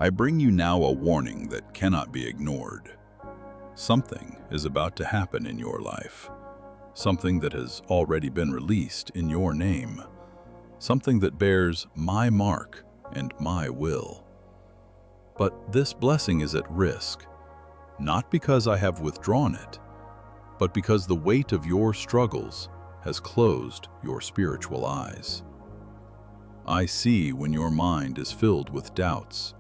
I bring you now a warning that cannot be ignored. Something is about to happen in your life. Something that has already been released in your name. Something that bears my mark and my will. But this blessing is at risk, not because I have withdrawn it, but because the weight of your struggles has closed your spiritual eyes. I see when your mind is filled with doubts,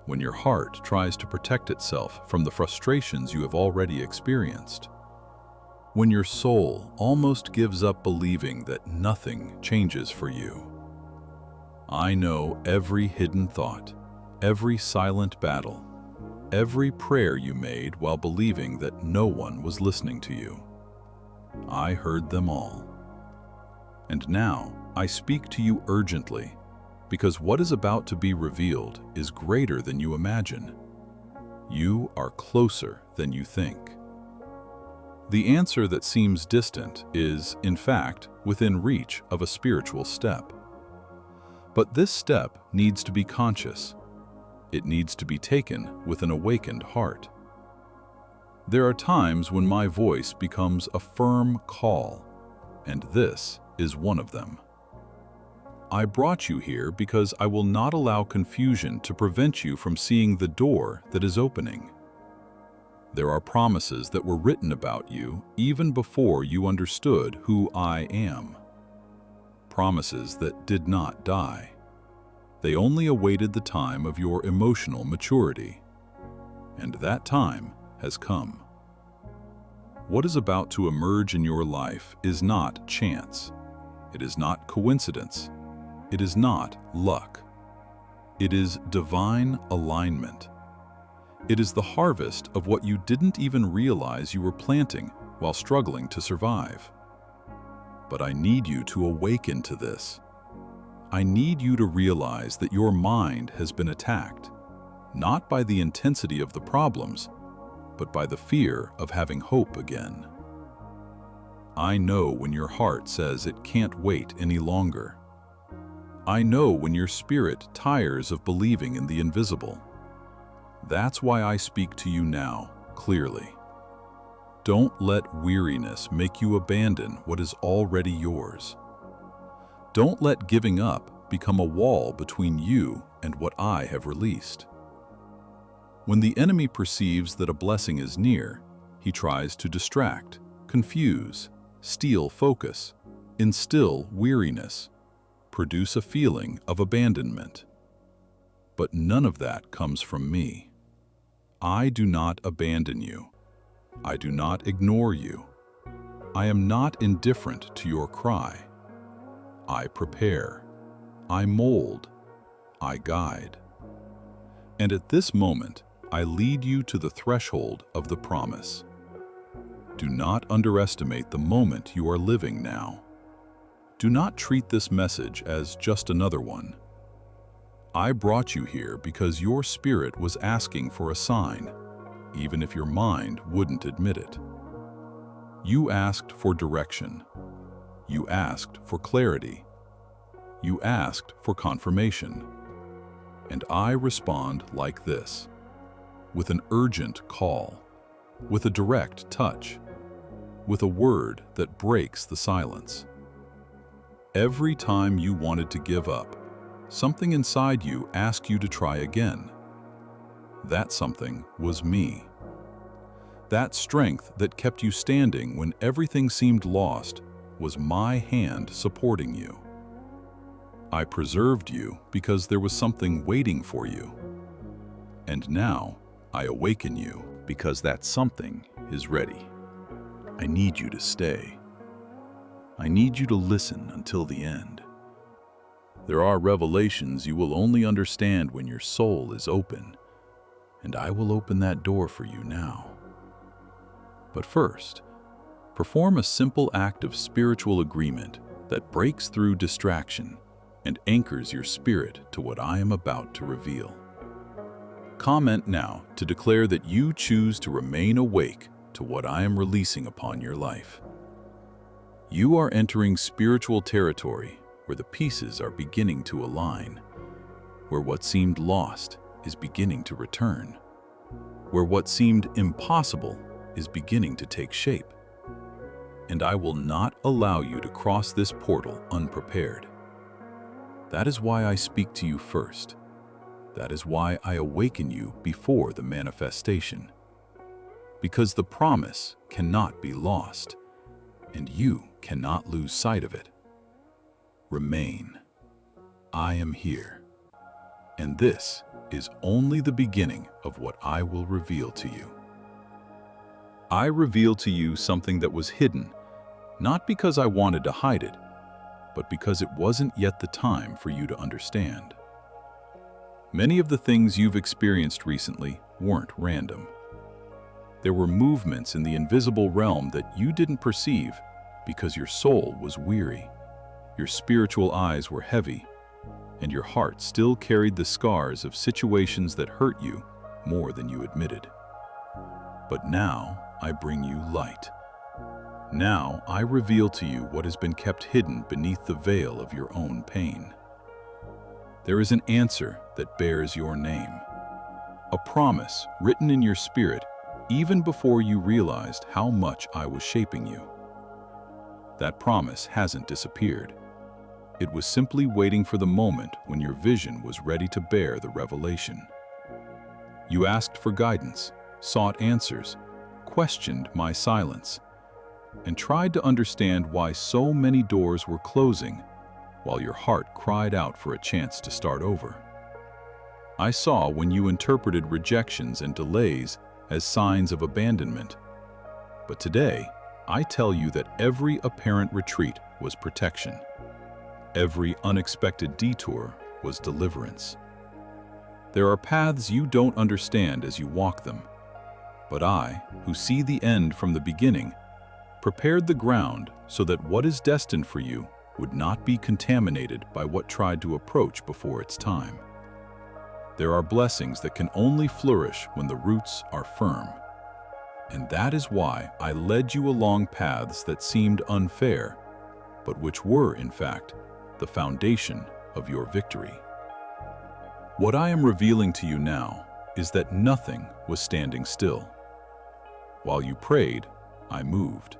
when your heart tries to protect itself from the frustrations you have already experienced, when your soul almost gives up believing that nothing changes for you. I know every hidden thought, every silent battle, every prayer you made while believing that no one was listening to you. I heard them all. And now I speak to you urgently, because what is about to be revealed is greater than you imagine. You are closer than you think. The answer that seems distant is, in fact, within reach of a spiritual step. But this step needs to be conscious. It needs to be taken with an awakened heart. There are times when my voice becomes a firm call, and this is one of them. I brought you here because I will not allow confusion to prevent you from seeing the door that is opening. There are promises that were written about you even before you understood who I am. Promises that did not die. They only awaited the time of your emotional maturity. And that time has come. What is about to emerge in your life is not chance. It is not coincidence. It is not luck. It is divine alignment. It is the harvest of what you didn't even realize you were planting while struggling to survive. But I need you to awaken to this. I need you to realize that your mind has been attacked, not by the intensity of the problems, but by the fear of having hope again. I know when your heart says it can't wait any longer. I know when your spirit tires of believing in the invisible. That's why I speak to you now, clearly. Don't let weariness make you abandon what is already yours. Don't let giving up become a wall between you and what I have released. When the enemy perceives that a blessing is near, he tries to distract, confuse, steal focus, instill weariness, produce a feeling of abandonment. But none of that comes from me. I do not abandon you. I do not ignore you. I am not indifferent to your cry. I prepare. I mold. I guide. And at this moment, I lead you to the threshold of the promise. Do not underestimate the moment you are living now. Do not treat this message as just another one. I brought you here because your spirit was asking for a sign, even if your mind wouldn't admit it. You asked for direction. You asked for clarity. You asked for confirmation. And I respond like this, with an urgent call, with a direct touch, with a word that breaks the silence. Every time you wanted to give up, something inside you asked you to try again. That something was me. That strength that kept you standing when everything seemed lost was my hand supporting you. I preserved you because there was something waiting for you. And now I awaken you because that something is ready. I need you to stay. I need you to listen until the end. There are revelations you will only understand when your soul is open, and I will open that door for you now. But first, perform a simple act of spiritual agreement that breaks through distraction and anchors your spirit to what I am about to reveal. Comment now to declare that you choose to remain awake to what I am releasing upon your life. You are entering spiritual territory where the pieces are beginning to align, where what seemed lost is beginning to return, where what seemed impossible is beginning to take shape. And I will not allow you to cross this portal unprepared. That is why I speak to you first. That is why I awaken you before the manifestation. Because the promise cannot be lost, and you cannot lose sight of it. Remain. I am here. And this is only the beginning of what I will reveal to you. I reveal to you something that was hidden, not because I wanted to hide it, but because it wasn't yet the time for you to understand. Many of the things you've experienced recently weren't random. There were movements in the invisible realm that you didn't perceive because your soul was weary, your spiritual eyes were heavy, and your heart still carried the scars of situations that hurt you more than you admitted. But now I bring you light. Now I reveal to you what has been kept hidden beneath the veil of your own pain. There is an answer that bears your name, a promise written in your spirit even before you realized how much I was shaping you. That promise hasn't disappeared. It was simply waiting for the moment when your vision was ready to bear the revelation. You asked for guidance, sought answers, questioned my silence, and tried to understand why so many doors were closing while your heart cried out for a chance to start over. I saw when you interpreted rejections and delays as signs of abandonment. But today, I tell you that every apparent retreat was protection. Every unexpected detour was deliverance. There are paths you don't understand as you walk them, but I, who see the end from the beginning, prepared the ground so that what is destined for you would not be contaminated by what tried to approach before its time. There are blessings that can only flourish when the roots are firm. And that is why I led you along paths that seemed unfair, but which were, in fact, the foundation of your victory. What I am revealing to you now is that nothing was standing still. While you prayed, I moved.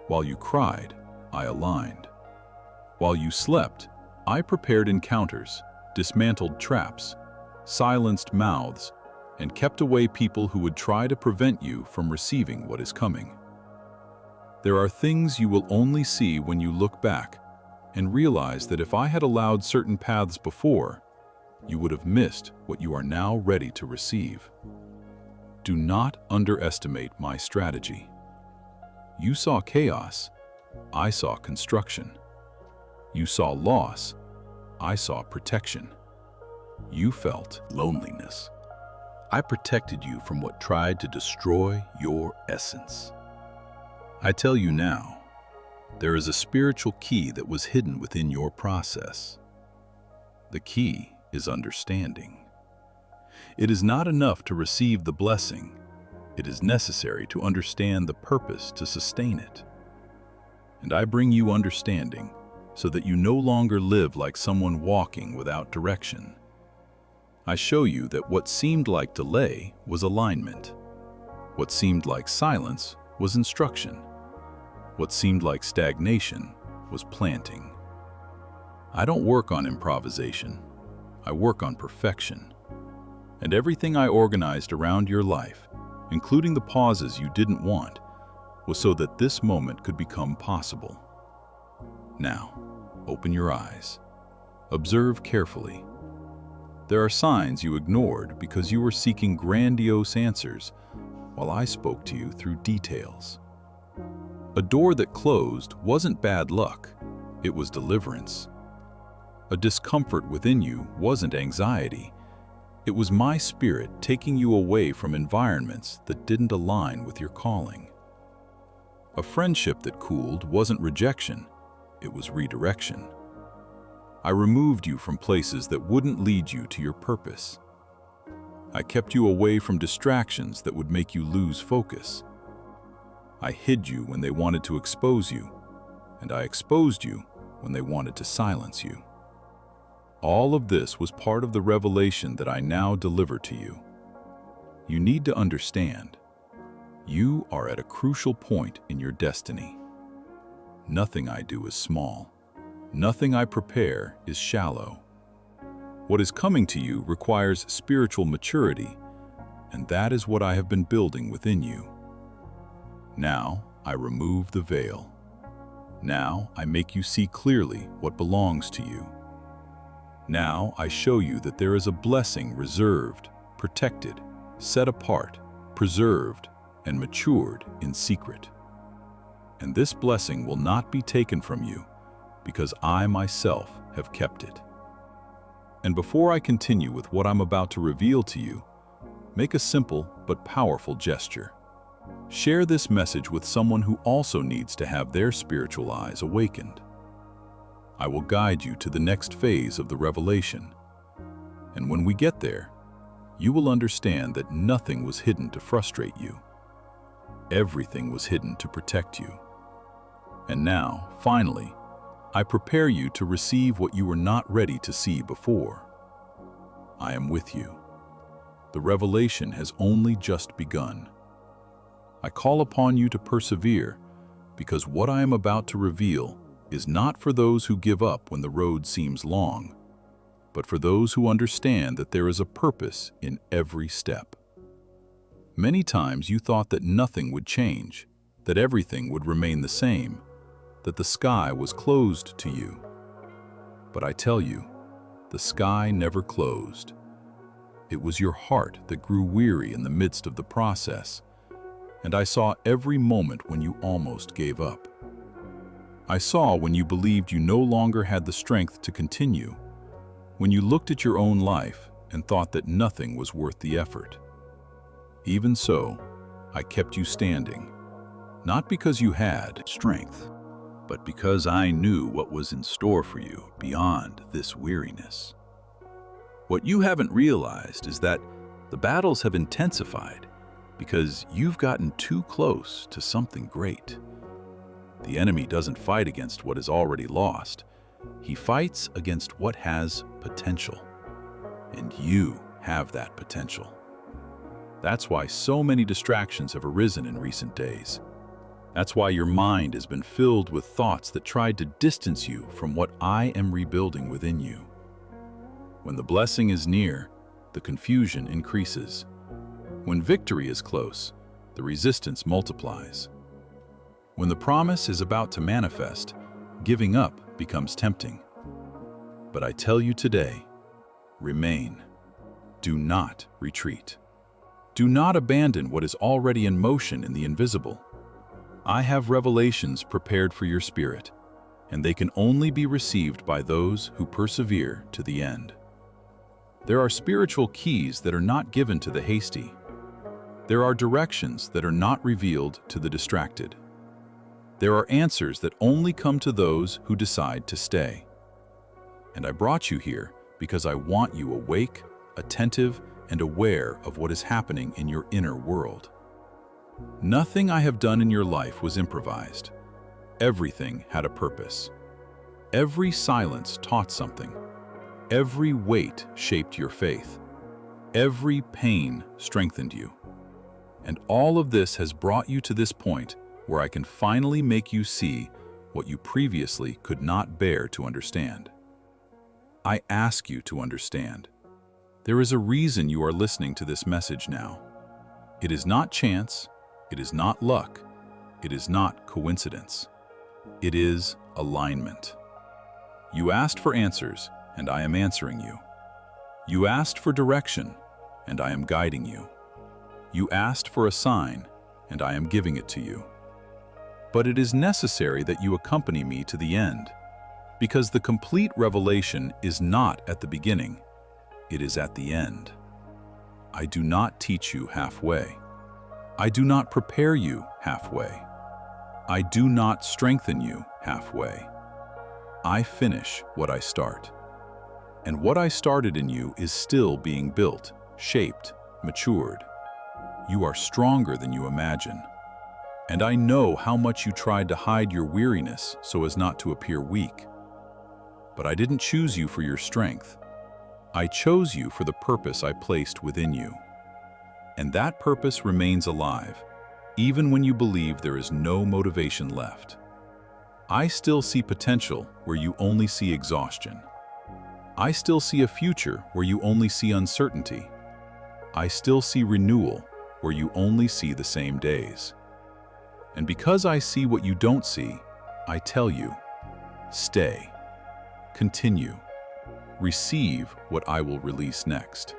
While you cried, I aligned. While you slept, I prepared encounters, dismantled traps, silenced mouths, and kept away people who would try to prevent you from receiving what is coming. There are things you will only see when you look back and realize that if I had allowed certain paths before, you would have missed what you are now ready to receive. Do not underestimate my strategy. You saw chaos, I saw construction. You saw loss, I saw protection. You felt loneliness. I protected you from what tried to destroy your essence. I tell you now, there is a spiritual key that was hidden within your process. The key is understanding. It is not enough to receive the blessing. It is necessary to understand the purpose to sustain it. And I bring you understanding so that you no longer live like someone walking without direction. I show you that what seemed like delay was alignment. What seemed like silence was instruction. What seemed like stagnation was planting. I don't work on improvisation. I work on perfection. And everything I organized around your life, including the pauses you didn't want, was so that this moment could become possible. Now, open your eyes. Observe carefully. There are signs you ignored because you were seeking grandiose answers, while I spoke to you through details. A door that closed wasn't bad luck, it was deliverance. A discomfort within you wasn't anxiety, it was my spirit taking you away from environments that didn't align with your calling. A friendship that cooled wasn't rejection, it was redirection. I removed you from places that wouldn't lead you to your purpose. I kept you away from distractions that would make you lose focus. I hid you when they wanted to expose you, and I exposed you when they wanted to silence you. All of this was part of the revelation that I now deliver to you. You need to understand, you are at a crucial point in your destiny. Nothing I do is small. Nothing I prepare is shallow. What is coming to you requires spiritual maturity, and that is what I have been building within you. Now I remove the veil. Now I make you see clearly what belongs to you. Now I show you that there is a blessing reserved, protected, set apart, preserved, and matured in secret. And this blessing will not be taken from you, because I myself have kept it. And before I continue with what I'm about to reveal to you, make a simple but powerful gesture. Share this message with someone who also needs to have their spiritual eyes awakened. I will guide you to the next phase of the revelation. And when we get there, you will understand that nothing was hidden to frustrate you. Everything was hidden to protect you. And now, finally, I prepare you to receive what you were not ready to see before. I am with you. The revelation has only just begun. I call upon you to persevere, because what I am about to reveal is not for those who give up when the road seems long, but for those who understand that there is a purpose in every step. Many times you thought that nothing would change, that everything would remain the same, that the sky was closed to you. But I tell you, the sky never closed. It was your heart that grew weary in the midst of the process, and I saw every moment when you almost gave up. I saw when you believed you no longer had the strength to continue, when you looked at your own life and thought that nothing was worth the effort. Even so, I kept you standing, not because you had strength, but because I knew what was in store for you beyond this weariness. What you haven't realized is that the battles have intensified because you've gotten too close to something great. The enemy doesn't fight against what is already lost. He fights against what has potential. And you have that potential. That's why so many distractions have arisen in recent days. That's why your mind has been filled with thoughts that tried to distance you from what I am rebuilding within you. When the blessing is near, the confusion increases. When victory is close, the resistance multiplies. When the promise is about to manifest, giving up becomes tempting. But I tell you today, remain. Do not retreat. Do not abandon what is already in motion in the invisible. I have revelations prepared for your spirit, and they can only be received by those who persevere to the end. There are spiritual keys that are not given to the hasty. There are directions that are not revealed to the distracted. There are answers that only come to those who decide to stay. And I brought you here because I want you awake, attentive, and aware of what is happening in your inner world. Nothing I have done in your life was improvised. Everything had a purpose. Every silence taught something. Every weight shaped your faith. Every pain strengthened you. And all of this has brought you to this point where I can finally make you see what you previously could not bear to understand. I ask you to understand. There is a reason you are listening to this message now. It is not chance, it is not luck, it is not coincidence. It is alignment. You asked for answers, and I am answering you. You asked for direction, and I am guiding you. You asked for a sign, and I am giving it to you. But it is necessary that you accompany me to the end, because the complete revelation is not at the beginning, it is at the end. I do not teach you halfway. I do not prepare you halfway. I do not strengthen you halfway. I finish what I start. And what I started in you is still being built, shaped, matured. You are stronger than you imagine. And I know how much you tried to hide your weariness so as not to appear weak. But I didn't choose you for your strength. I chose you for the purpose I placed within you. And that purpose remains alive, even when you believe there is no motivation left. I still see potential where you only see exhaustion. I still see a future where you only see uncertainty. I still see renewal where you only see the same days. And because I see what you don't see, I tell you, stay, continue, receive what I will release next.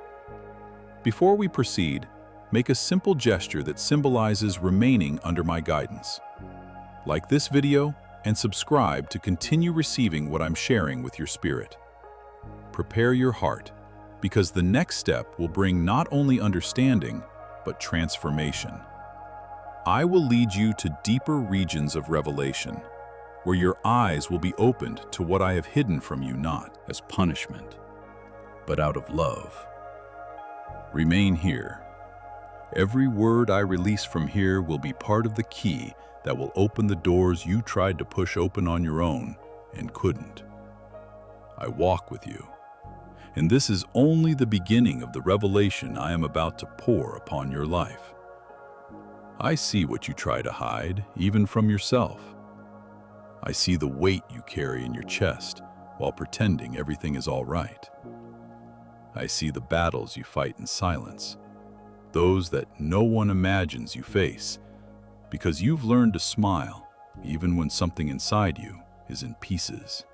Before we proceed, make a simple gesture that symbolizes remaining under my guidance. Like this video and subscribe to continue receiving what I'm sharing with your spirit. Prepare your heart, because the next step will bring not only understanding, but transformation. I will lead you to deeper regions of revelation, where your eyes will be opened to what I have hidden from you, not as punishment, but out of love. Remain here. Every word I release from here will be part of the key that will open the doors you tried to push open on your own and couldn't. I walk with you, and this is only the beginning of the revelation I am about to pour upon your life. I see what you try to hide, even from yourself. I see the weight you carry in your chest while pretending everything is all right. I see the battles you fight in silence, those that no one imagines you face, because you've learned to smile even when something inside you is in pieces.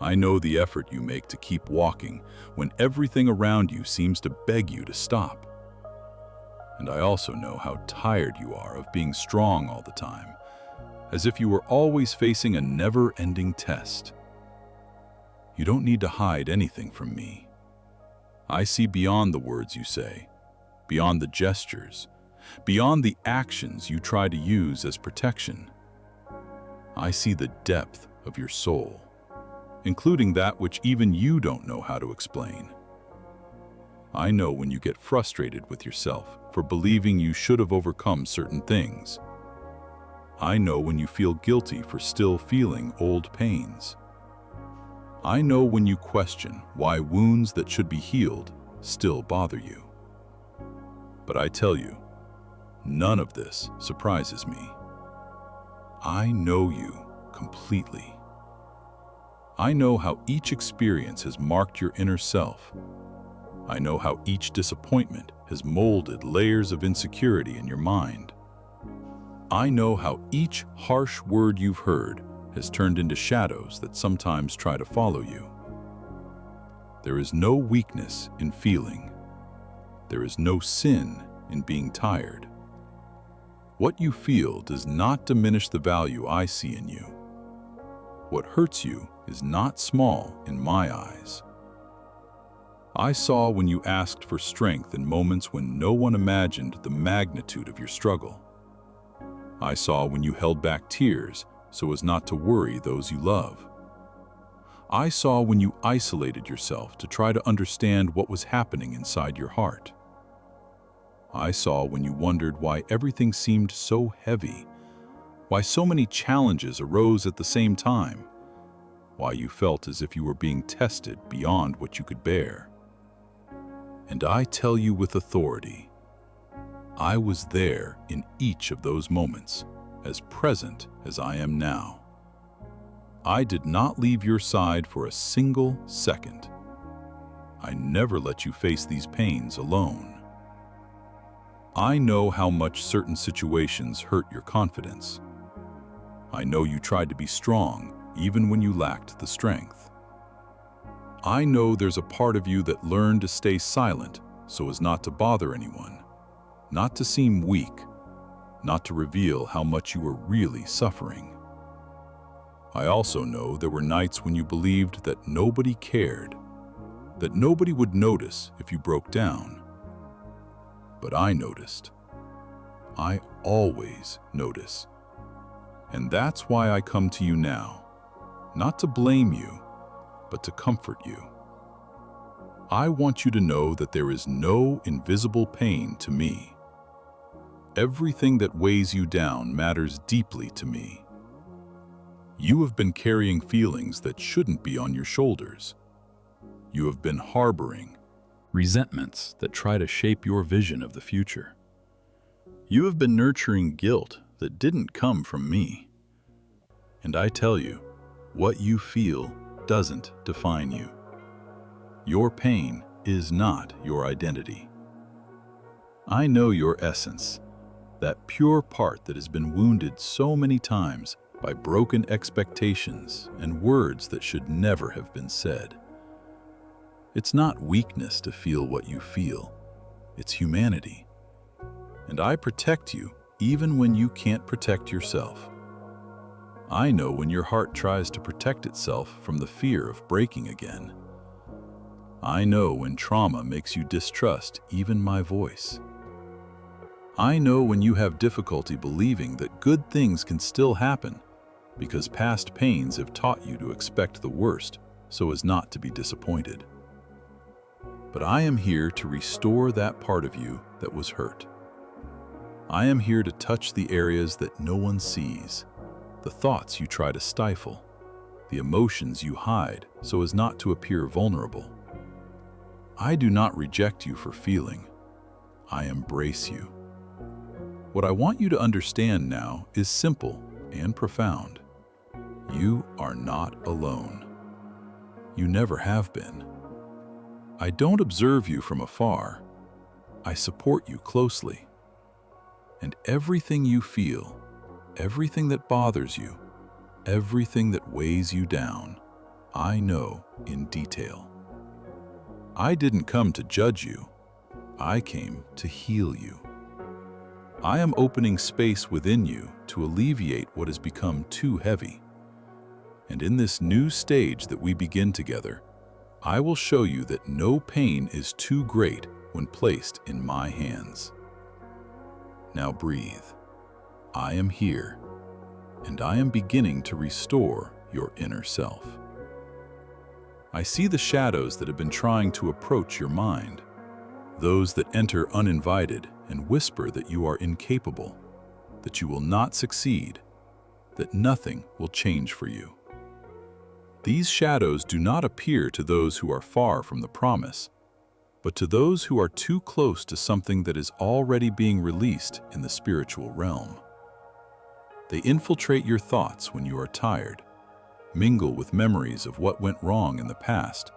I know the effort you make to keep walking when everything around you seems to beg you to stop. And I also know how tired you are of being strong all the time, as if you were always facing a never-ending test. You don't need to hide anything from me. I see beyond the words you say, beyond the gestures, beyond the actions you try to use as protection. I see the depth of your soul, including that which even you don't know how to explain. I know when you get frustrated with yourself for believing you should have overcome certain things. I know when you feel guilty for still feeling old pains. I know when you question why wounds that should be healed still bother you. But I tell you, none of this surprises me. I know you completely. I know how each experience has marked your inner self. I know how each disappointment has molded layers of insecurity in your mind. I know how each harsh word you've heard has turned into shadows that sometimes try to follow you. There is no weakness in feeling. There is no sin in being tired. What you feel does not diminish the value I see in you. What hurts you is not small in my eyes. I saw when you asked for strength in moments when no one imagined the magnitude of your struggle. I saw when you held back tears so as not to worry those you love. I saw when you isolated yourself to try to understand what was happening inside your heart. I saw when you wondered why everything seemed so heavy, why so many challenges arose at the same time, why you felt as if you were being tested beyond what you could bear. And I tell you with authority, I was there in each of those moments, as present as I am now. I did not leave your side for a single second. I never let you face these pains alone. I know how much certain situations hurt your confidence. I know you tried to be strong even when you lacked the strength. I know there's a part of you that learned to stay silent so as not to bother anyone, not to seem weak, not to reveal how much you were really suffering. I also know there were nights when you believed that nobody cared, that nobody would notice if you broke down. But I noticed. I always notice. And that's why I come to you now, not to blame you, but to comfort you. I want you to know that there is no invisible pain to me. Everything that weighs you down matters deeply to me. You have been carrying feelings that shouldn't be on your shoulders. You have been harboring resentments that try to shape your vision of the future. You have been nurturing guilt that didn't come from me. And I tell you, what you feel doesn't define you. Your pain is not your identity. I know your essence, that pure part that has been wounded so many times by broken expectations and words that should never have been said. It's not weakness to feel what you feel. It's humanity. And I protect you even when you can't protect yourself. I know when your heart tries to protect itself from the fear of breaking again. I know when trauma makes you distrust even my voice. I know when you have difficulty believing that good things can still happen because past pains have taught you to expect the worst so as not to be disappointed. But I am here to restore that part of you that was hurt. I am here to touch the areas that no one sees, the thoughts you try to stifle, the emotions you hide so as not to appear vulnerable. I do not reject you for feeling. I embrace you. What I want you to understand now is simple and profound. You are not alone. You never have been. I don't observe you from afar. I support you closely. And everything you feel, everything that bothers you, everything that weighs you down, I know in detail. I didn't come to judge you. I came to heal you. I am opening space within you to alleviate what has become too heavy. And in this new stage that we begin together, I will show you that no pain is too great when placed in my hands. Now breathe. I am here, and I am beginning to restore your inner self. I see the shadows that have been trying to approach your mind, those that enter uninvited and whisper that you are incapable, that you will not succeed, that nothing will change for you. These shadows do not appear to those who are far from the promise, but to those who are too close to something that is already being released in the spiritual realm. They infiltrate your thoughts when you are tired, mingle with memories of what went wrong in the past,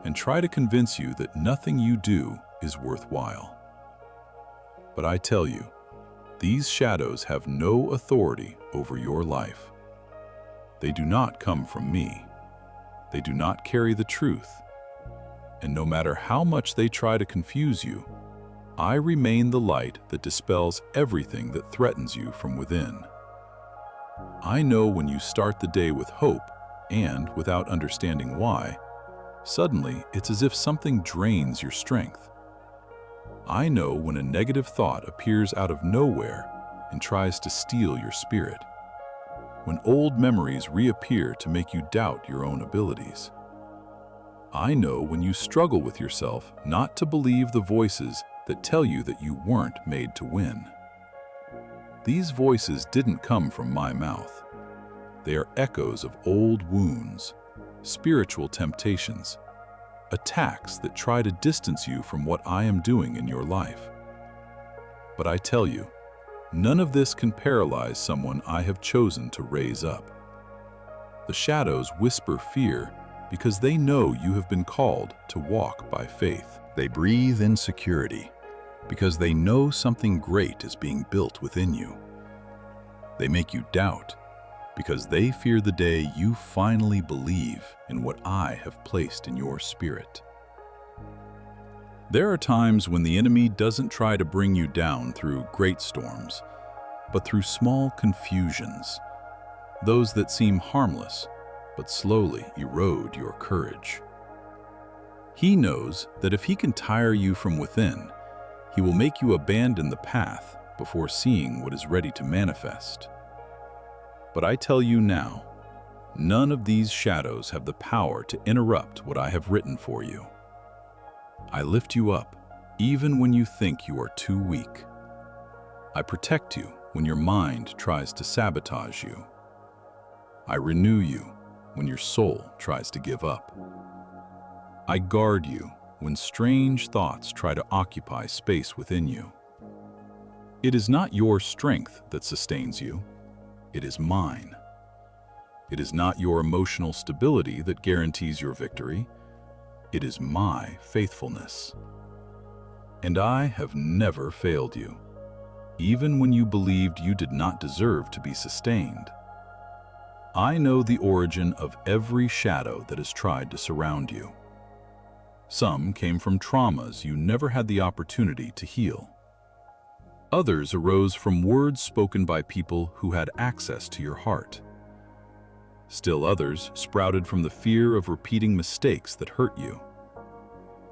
and try to convince you that nothing you do is worthwhile. But I tell you, these shadows have no authority over your life. They do not come from me. They do not carry the truth. And no matter how much they try to confuse you, I remain the light that dispels everything that threatens you from within. I know when you start the day with hope and, without understanding why, suddenly it's as if something drains your strength. I know when a negative thought appears out of nowhere and tries to steal your spirit. When old memories reappear to make you doubt your own abilities. I know when you struggle with yourself not to believe the voices that tell you that you weren't made to win. These voices didn't come from my mouth. They are echoes of old wounds, spiritual temptations, attacks that try to distance you from what I am doing in your life. But I tell you, none of this can paralyze someone I have chosen to raise up. The shadows whisper fear because they know you have been called to walk by faith. They breathe insecurity because they know something great is being built within you. They make you doubt because they fear the day you finally believe in what I have placed in your spirit. There are times when the enemy doesn't try to bring you down through great storms, but through small confusions, those that seem harmless, but slowly erode your courage. He knows that if he can tire you from within, he will make you abandon the path before seeing what is ready to manifest. But I tell you now, none of these shadows have the power to interrupt what I have written for you. I lift you up, even when you think you are too weak. I protect you when your mind tries to sabotage you. I renew you when your soul tries to give up. I guard you when strange thoughts try to occupy space within you. It is not your strength that sustains you, it is mine. It is not your emotional stability that guarantees your victory, it is my faithfulness. And I have never failed you, even when you believed you did not deserve to be sustained. I know the origin of every shadow that has tried to surround you. Some came from traumas you never had the opportunity to heal. Others arose from words spoken by people who had access to your heart. Still others sprouted from the fear of repeating mistakes that hurt you.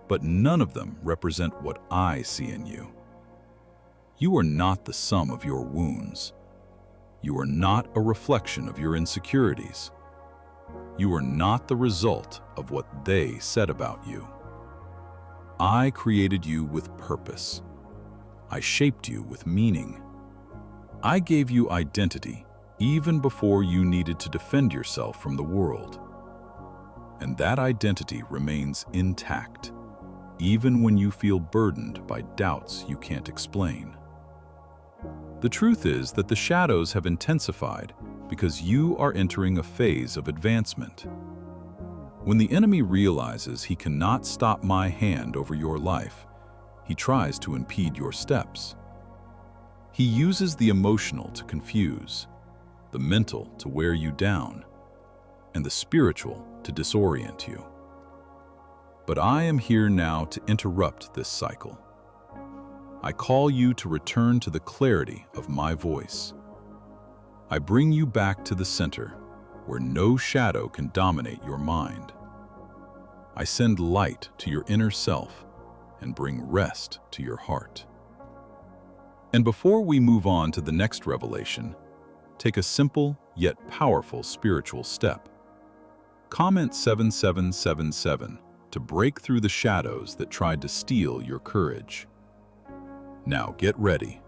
But none of them represent what I see in you. You are not the sum of your wounds. You are not a reflection of your insecurities. You are not the result of what they said about you. I created you with purpose. I shaped you with meaning. I gave you identity even before you needed to defend yourself from the world. And that identity remains intact, even when you feel burdened by doubts you can't explain. The truth is that the shadows have intensified because you are entering a phase of advancement. When the enemy realizes he cannot stop my hand over your life, he tries to impede your steps. He uses the emotional to confuse, the mental to wear you down, and the spiritual to disorient you. But I am here now to interrupt this cycle. I call you to return to the clarity of my voice. I bring you back to the center, where no shadow can dominate your mind. I send light to your inner self and bring rest to your heart. And before we move on to the next revelation, take a simple yet powerful spiritual step. Comment 7777 to break through the shadows that tried to steal your courage. Now get ready.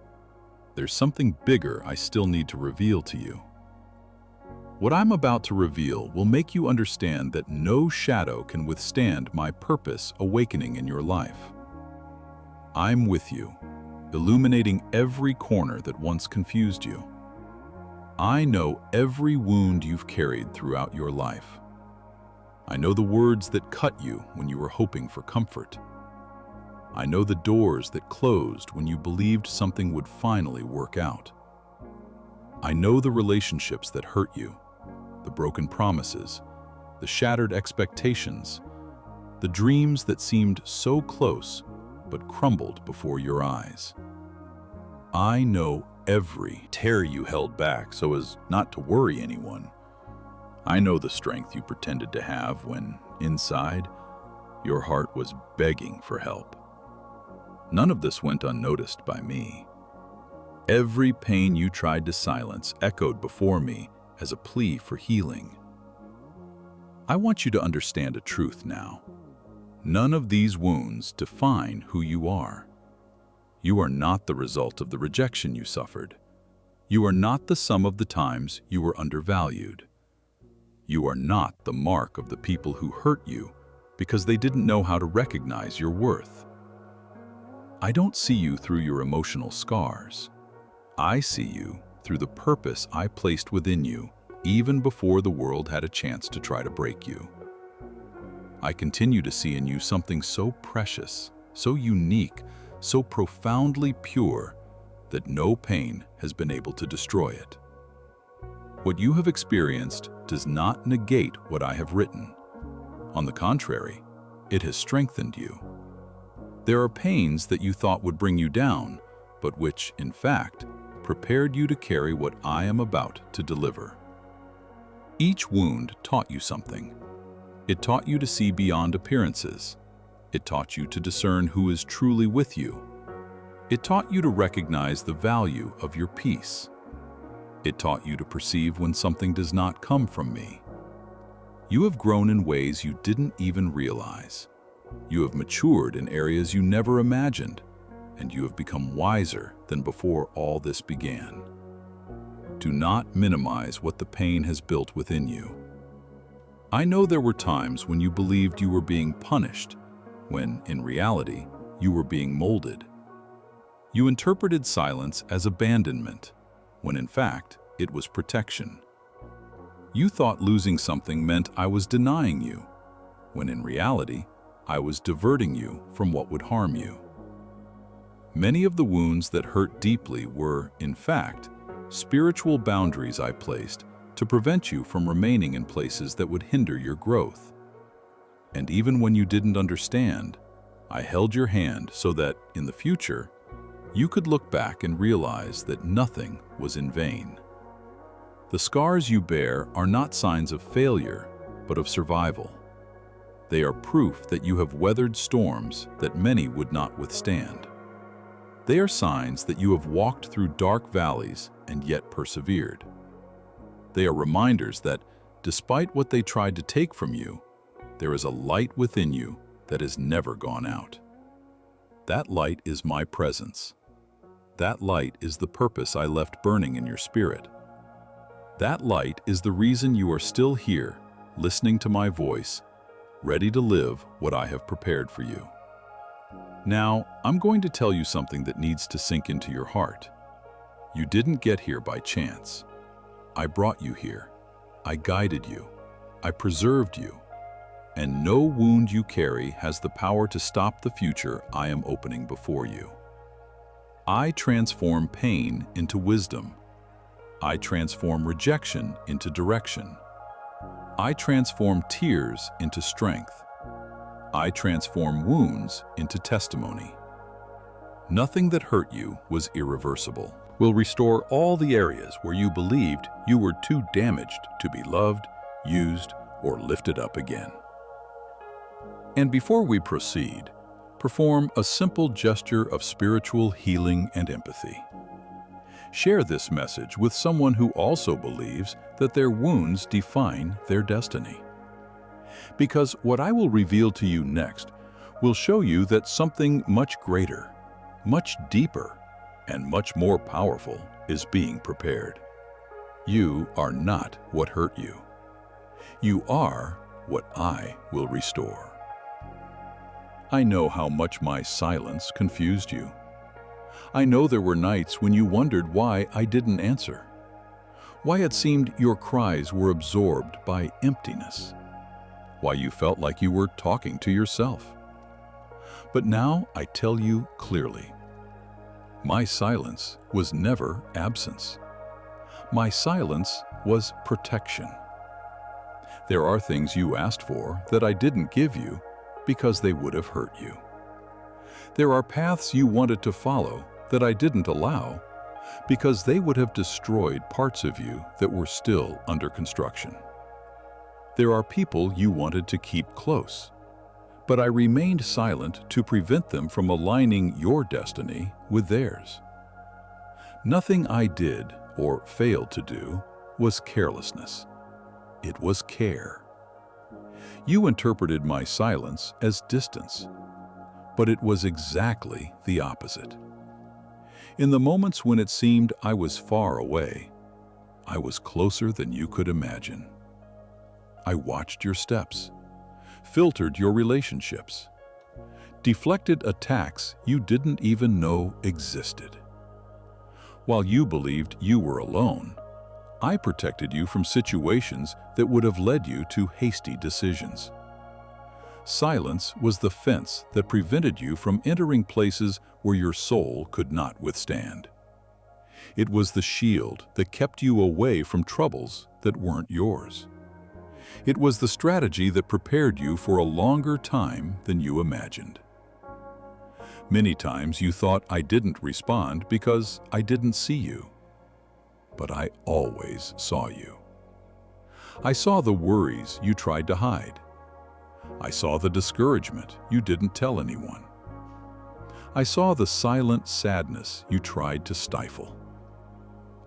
There's something bigger I still need to reveal to you. What I'm about to reveal will make you understand that no shadow can withstand my purpose awakening in your life. I'm with you, illuminating every corner that once confused you. I know every wound you've carried throughout your life. I know the words that cut you when you were hoping for comfort. I know the doors that closed when you believed something would finally work out. I know the relationships that hurt you, the broken promises, the shattered expectations, the dreams that seemed so close but crumbled before your eyes. I know every tear you held back so as not to worry anyone. I know the strength you pretended to have when, inside, your heart was begging for help. None of this went unnoticed by me. Every pain you tried to silence echoed before me as a plea for healing. I want you to understand a truth now. None of these wounds define who you are. You are not the result of the rejection you suffered. You are not the sum of the times you were undervalued. You are not the mark of the people who hurt you because they didn't know how to recognize your worth. I don't see you through your emotional scars. I see you through the purpose I placed within you even before the world had a chance to try to break you. I continue to see in you something so precious, so unique, so profoundly pure that no pain has been able to destroy it. What you have experienced does not negate what I have written. On the contrary, it has strengthened you. There are pains that you thought would bring you down, but which, in fact, prepared you to carry what I am about to deliver. Each wound taught you something. It taught you to see beyond appearances. It taught you to discern who is truly with you. It taught you to recognize the value of your peace. It taught you to perceive when something does not come from me. You have grown in ways you didn't even realize. You have matured in areas you never imagined, and you have become wiser than before all this began. Do not minimize what the pain has built within you. I know there were times when you believed you were being punished, when, in reality, you were being molded. You interpreted silence as abandonment, when in fact, it was protection. You thought losing something meant I was denying you, when in reality, I was diverting you from what would harm you. Many of the wounds that hurt deeply were, in fact, spiritual boundaries I placed to prevent you from remaining in places that would hinder your growth. And even when you didn't understand, I held your hand so that, in the future, you could look back and realize that nothing was in vain. The scars you bear are not signs of failure, but of survival. They are proof that you have weathered storms that many would not withstand. They are signs that you have walked through dark valleys and yet persevered. They are reminders that, despite what they tried to take from you, there is a light within you that has never gone out. That light is my presence. That light is the purpose I left burning in your spirit. That light is the reason you are still here, listening to my voice, ready to live what I have prepared for you. Now, I'm going to tell you something that needs to sink into your heart. You didn't get here by chance. I brought you here. I guided you. I preserved you. And no wound you carry has the power to stop the future I am opening before you. I transform pain into wisdom. I transform rejection into direction. I transform tears into strength. I transform wounds into testimony. Nothing that hurt you was irreversible. Will restore all the areas where you believed you were too damaged to be loved, used, or lifted up again. And before we proceed, perform a simple gesture of spiritual healing and empathy. Share this message with someone who also believes that their wounds define their destiny. Because what I will reveal to you next will show you that something much greater, much deeper, and much more powerful is being prepared. You are not what hurt you. You are what I will restore. I know how much my silence confused you. I know there were nights when you wondered why I didn't answer, why it seemed your cries were absorbed by emptiness, why you felt like you were talking to yourself. But now I tell you clearly, my silence was never absence. My silence was protection. There are things you asked for that I didn't give you because they would have hurt you. There are paths you wanted to follow that I didn't allow because they would have destroyed parts of you that were still under construction. There are people you wanted to keep close, but I remained silent to prevent them from aligning your destiny with theirs. Nothing I did or failed to do was carelessness. It was care. You interpreted my silence as distance, but it was exactly the opposite. In the moments when it seemed I was far away, I was closer than you could imagine. I watched your steps, filtered your relationships, deflected attacks you didn't even know existed. While you believed you were alone, I protected you from situations that would have led you to hasty decisions. Silence was the fence that prevented you from entering places where your soul could not withstand. It was the shield that kept you away from troubles that weren't yours. It was the strategy that prepared you for a longer time than you imagined. Many times you thought I didn't respond because I didn't see you. But I always saw you. I saw the worries you tried to hide. I saw the discouragement you didn't tell anyone. I saw the silent sadness you tried to stifle.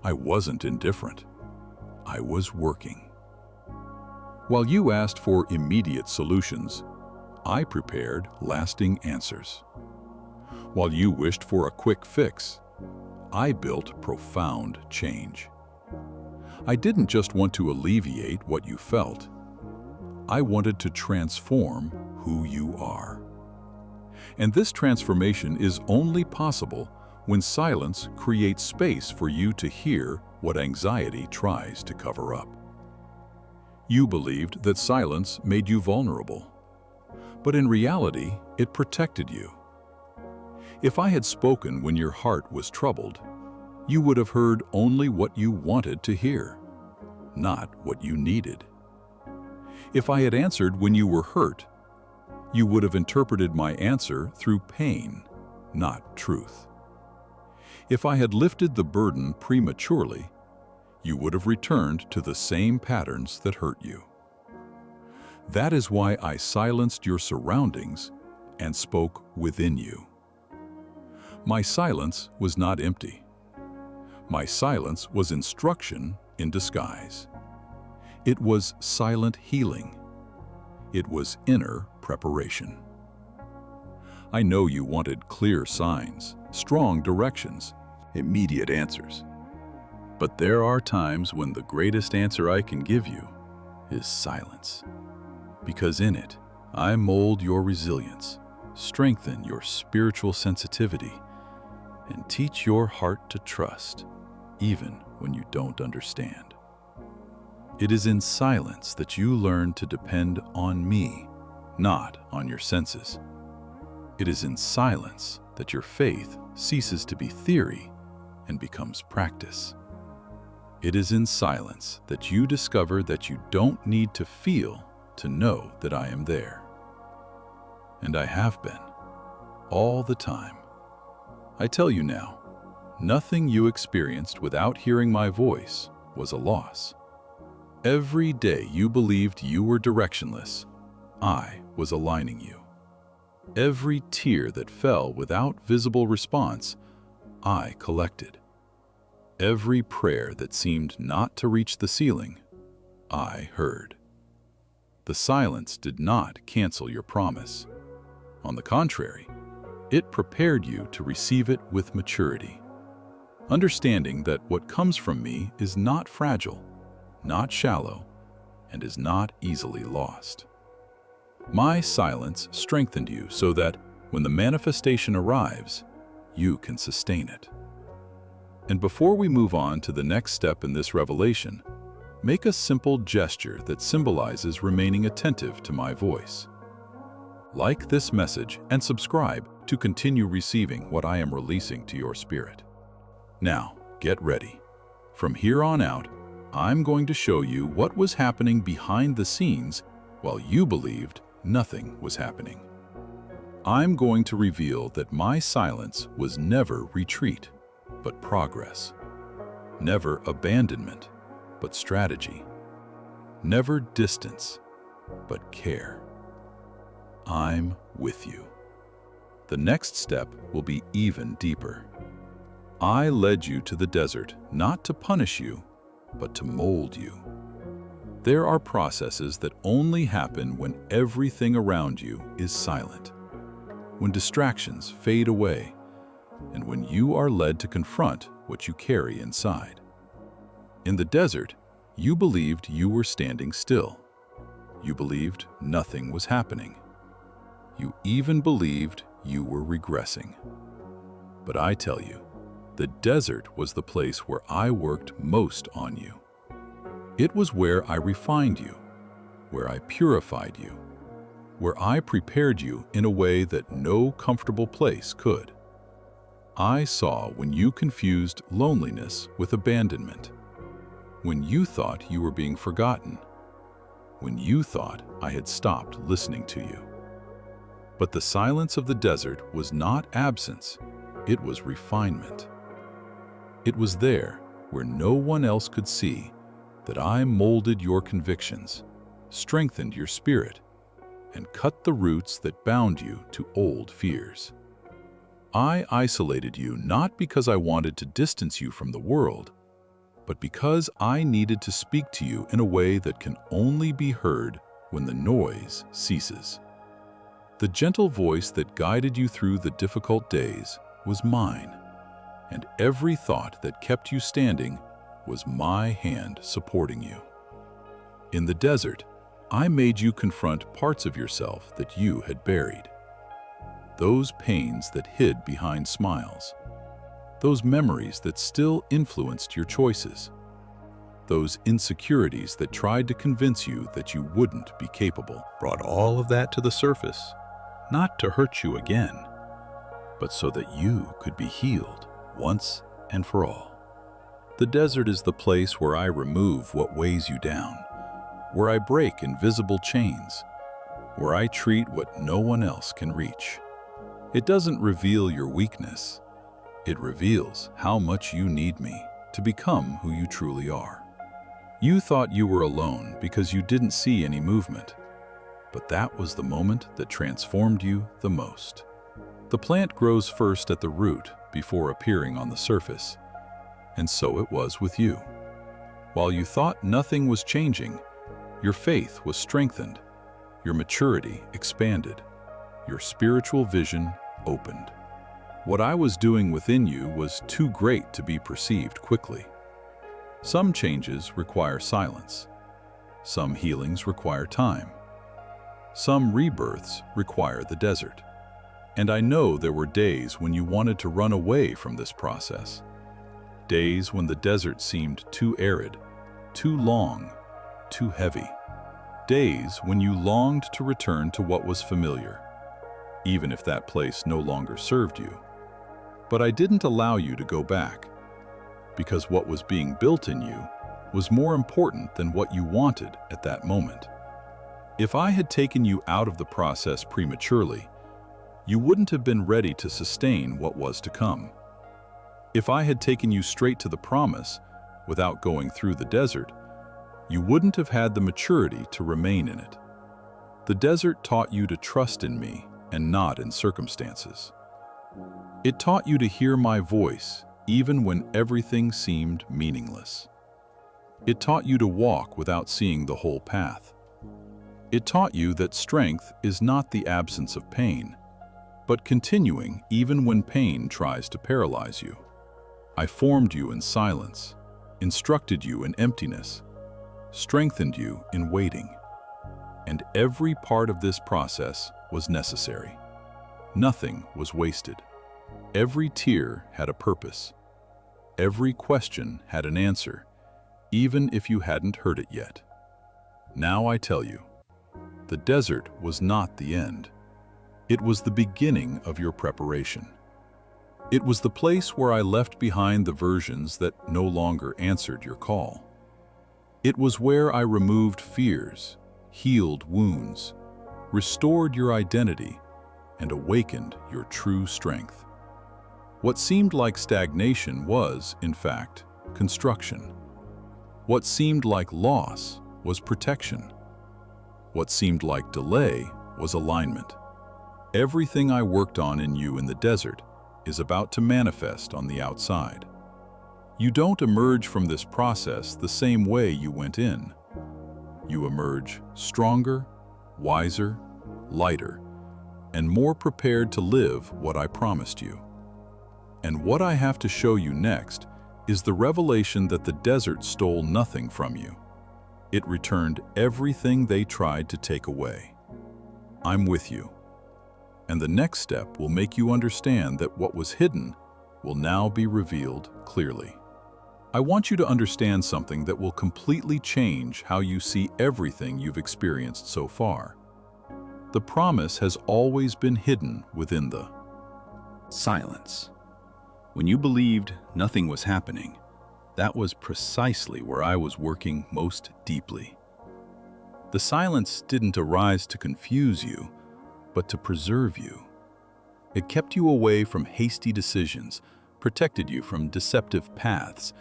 I wasn't indifferent. I was working. While you asked for immediate solutions, I prepared lasting answers. While you wished for a quick fix, I built profound change. I didn't just want to alleviate what you felt. I wanted to transform who you are. And this transformation is only possible when silence creates space for you to hear what anxiety tries to cover up. You believed that silence made you vulnerable, but in reality, it protected you. If I had spoken when your heart was troubled, you would have heard only what you wanted to hear, not what you needed. If I had answered when you were hurt, you would have interpreted my answer through pain, not truth. If I had lifted the burden prematurely, you would have returned to the same patterns that hurt you. That is why I silenced your surroundings and spoke within you. My silence was not empty. My silence was instruction in disguise. It was silent healing. It was inner preparation. I know you wanted clear signs, strong directions, immediate answers. But there are times when the greatest answer I can give you is silence. Because in it, I mold your resilience, strengthen your spiritual sensitivity, and teach your heart to trust, even when you don't understand. It is in silence that you learn to depend on me, not on your senses. It is in silence that your faith ceases to be theory and becomes practice. It is in silence that you discover that you don't need to feel to know that I am there. And I have been, all the time. I tell you now, nothing you experienced without hearing my voice was a loss. Every day you believed you were directionless, I was aligning you. Every tear that fell without visible response, I collected. Every prayer that seemed not to reach the ceiling, I heard. The silence did not cancel your promise. On the contrary, it prepared you to receive it with maturity, understanding that what comes from me is not fragile, not shallow, and is not easily lost. My silence strengthened you so that when the manifestation arrives, you can sustain it. And before we move on to the next step in this revelation, make a simple gesture that symbolizes remaining attentive to my voice. Like this message and subscribe to continue receiving what I am releasing to your spirit. Now, get ready. From here on out, I'm going to show you what was happening behind the scenes while you believed nothing was happening. I'm going to reveal that my silence was never retreat, but progress. Never abandonment, but strategy. Never distance, but care. I'm with you. The next step will be even deeper. I led you to the desert not to punish you, but to mold you. There are processes that only happen when everything around you is silent, when distractions fade away, and when you are led to confront what you carry inside. In the desert, you believed you were standing still. You believed nothing was happening. You even believed you were regressing. But I tell you, the desert was the place where I worked most on you. It was where I refined you, where I purified you, where I prepared you in a way that no comfortable place could. I saw when you confused loneliness with abandonment, when you thought you were being forgotten, when you thought I had stopped listening to you. But the silence of the desert was not absence, it was refinement. It was there, where no one else could see, that I molded your convictions, strengthened your spirit, and cut the roots that bound you to old fears. I isolated you not because I wanted to distance you from the world, but because I needed to speak to you in a way that can only be heard when the noise ceases. The gentle voice that guided you through the difficult days was mine, and every thought that kept you standing was my hand supporting you. In the desert, I made you confront parts of yourself that you had buried. Those pains that hid behind smiles. Those memories that still influenced your choices. Those insecurities that tried to convince you that you wouldn't be capable. Brought all of that to the surface, not to hurt you again, but so that you could be healed once and for all. The desert is the place where I remove what weighs you down, where I break invisible chains, where I treat what no one else can reach. It doesn't reveal your weakness. It reveals how much you need me to become who you truly are. You thought you were alone because you didn't see any movement, but that was the moment that transformed you the most. The plant grows first at the root before appearing on the surface, and so it was with you. While you thought nothing was changing, your faith was strengthened, your maturity expanded, your spiritual vision opened. What I was doing within you was too great to be perceived quickly. Some changes require silence. Some healings require time. Some rebirths require the desert. And I know there were days when you wanted to run away from this process. Days when the desert seemed too arid, too long, too heavy. Days when you longed to return to what was familiar, even if that place no longer served you. But I didn't allow you to go back, because what was being built in you was more important than what you wanted at that moment. If I had taken you out of the process prematurely, you wouldn't have been ready to sustain what was to come. If I had taken you straight to the promise without going through the desert, you wouldn't have had the maturity to remain in it. The desert taught you to trust in me and not in circumstances. It taught you to hear my voice even when everything seemed meaningless. It taught you to walk without seeing the whole path. It taught you that strength is not the absence of pain, but continuing even when pain tries to paralyze you. I formed you in silence, instructed you in emptiness, strengthened you in waiting. And every part of this process was necessary. Nothing was wasted. Every tear had a purpose. Every question had an answer, even if you hadn't heard it yet. Now I tell you, the desert was not the end. It was the beginning of your preparation. It was the place where I left behind the versions that no longer answered your call. It was where I removed fears, healed wounds, restored your identity, and awakened your true strength. What seemed like stagnation was, in fact, construction. What seemed like loss was protection. What seemed like delay was alignment. Everything I worked on in you in the desert is about to manifest on the outside. You don't emerge from this process the same way you went in. You emerge stronger, wiser, lighter, and more prepared to live what I promised you. And what I have to show you next is the revelation that the desert stole nothing from you. It returned everything they tried to take away. I'm with you. And the next step will make you understand that what was hidden will now be revealed clearly. I want you to understand something that will completely change how you see everything you've experienced so far. The promise has always been hidden within the silence. When you believed nothing was happening, that was precisely where I was working most deeply. The silence didn't arise to confuse you, but to preserve you. It kept you away from hasty decisions, protected you from deceptive paths,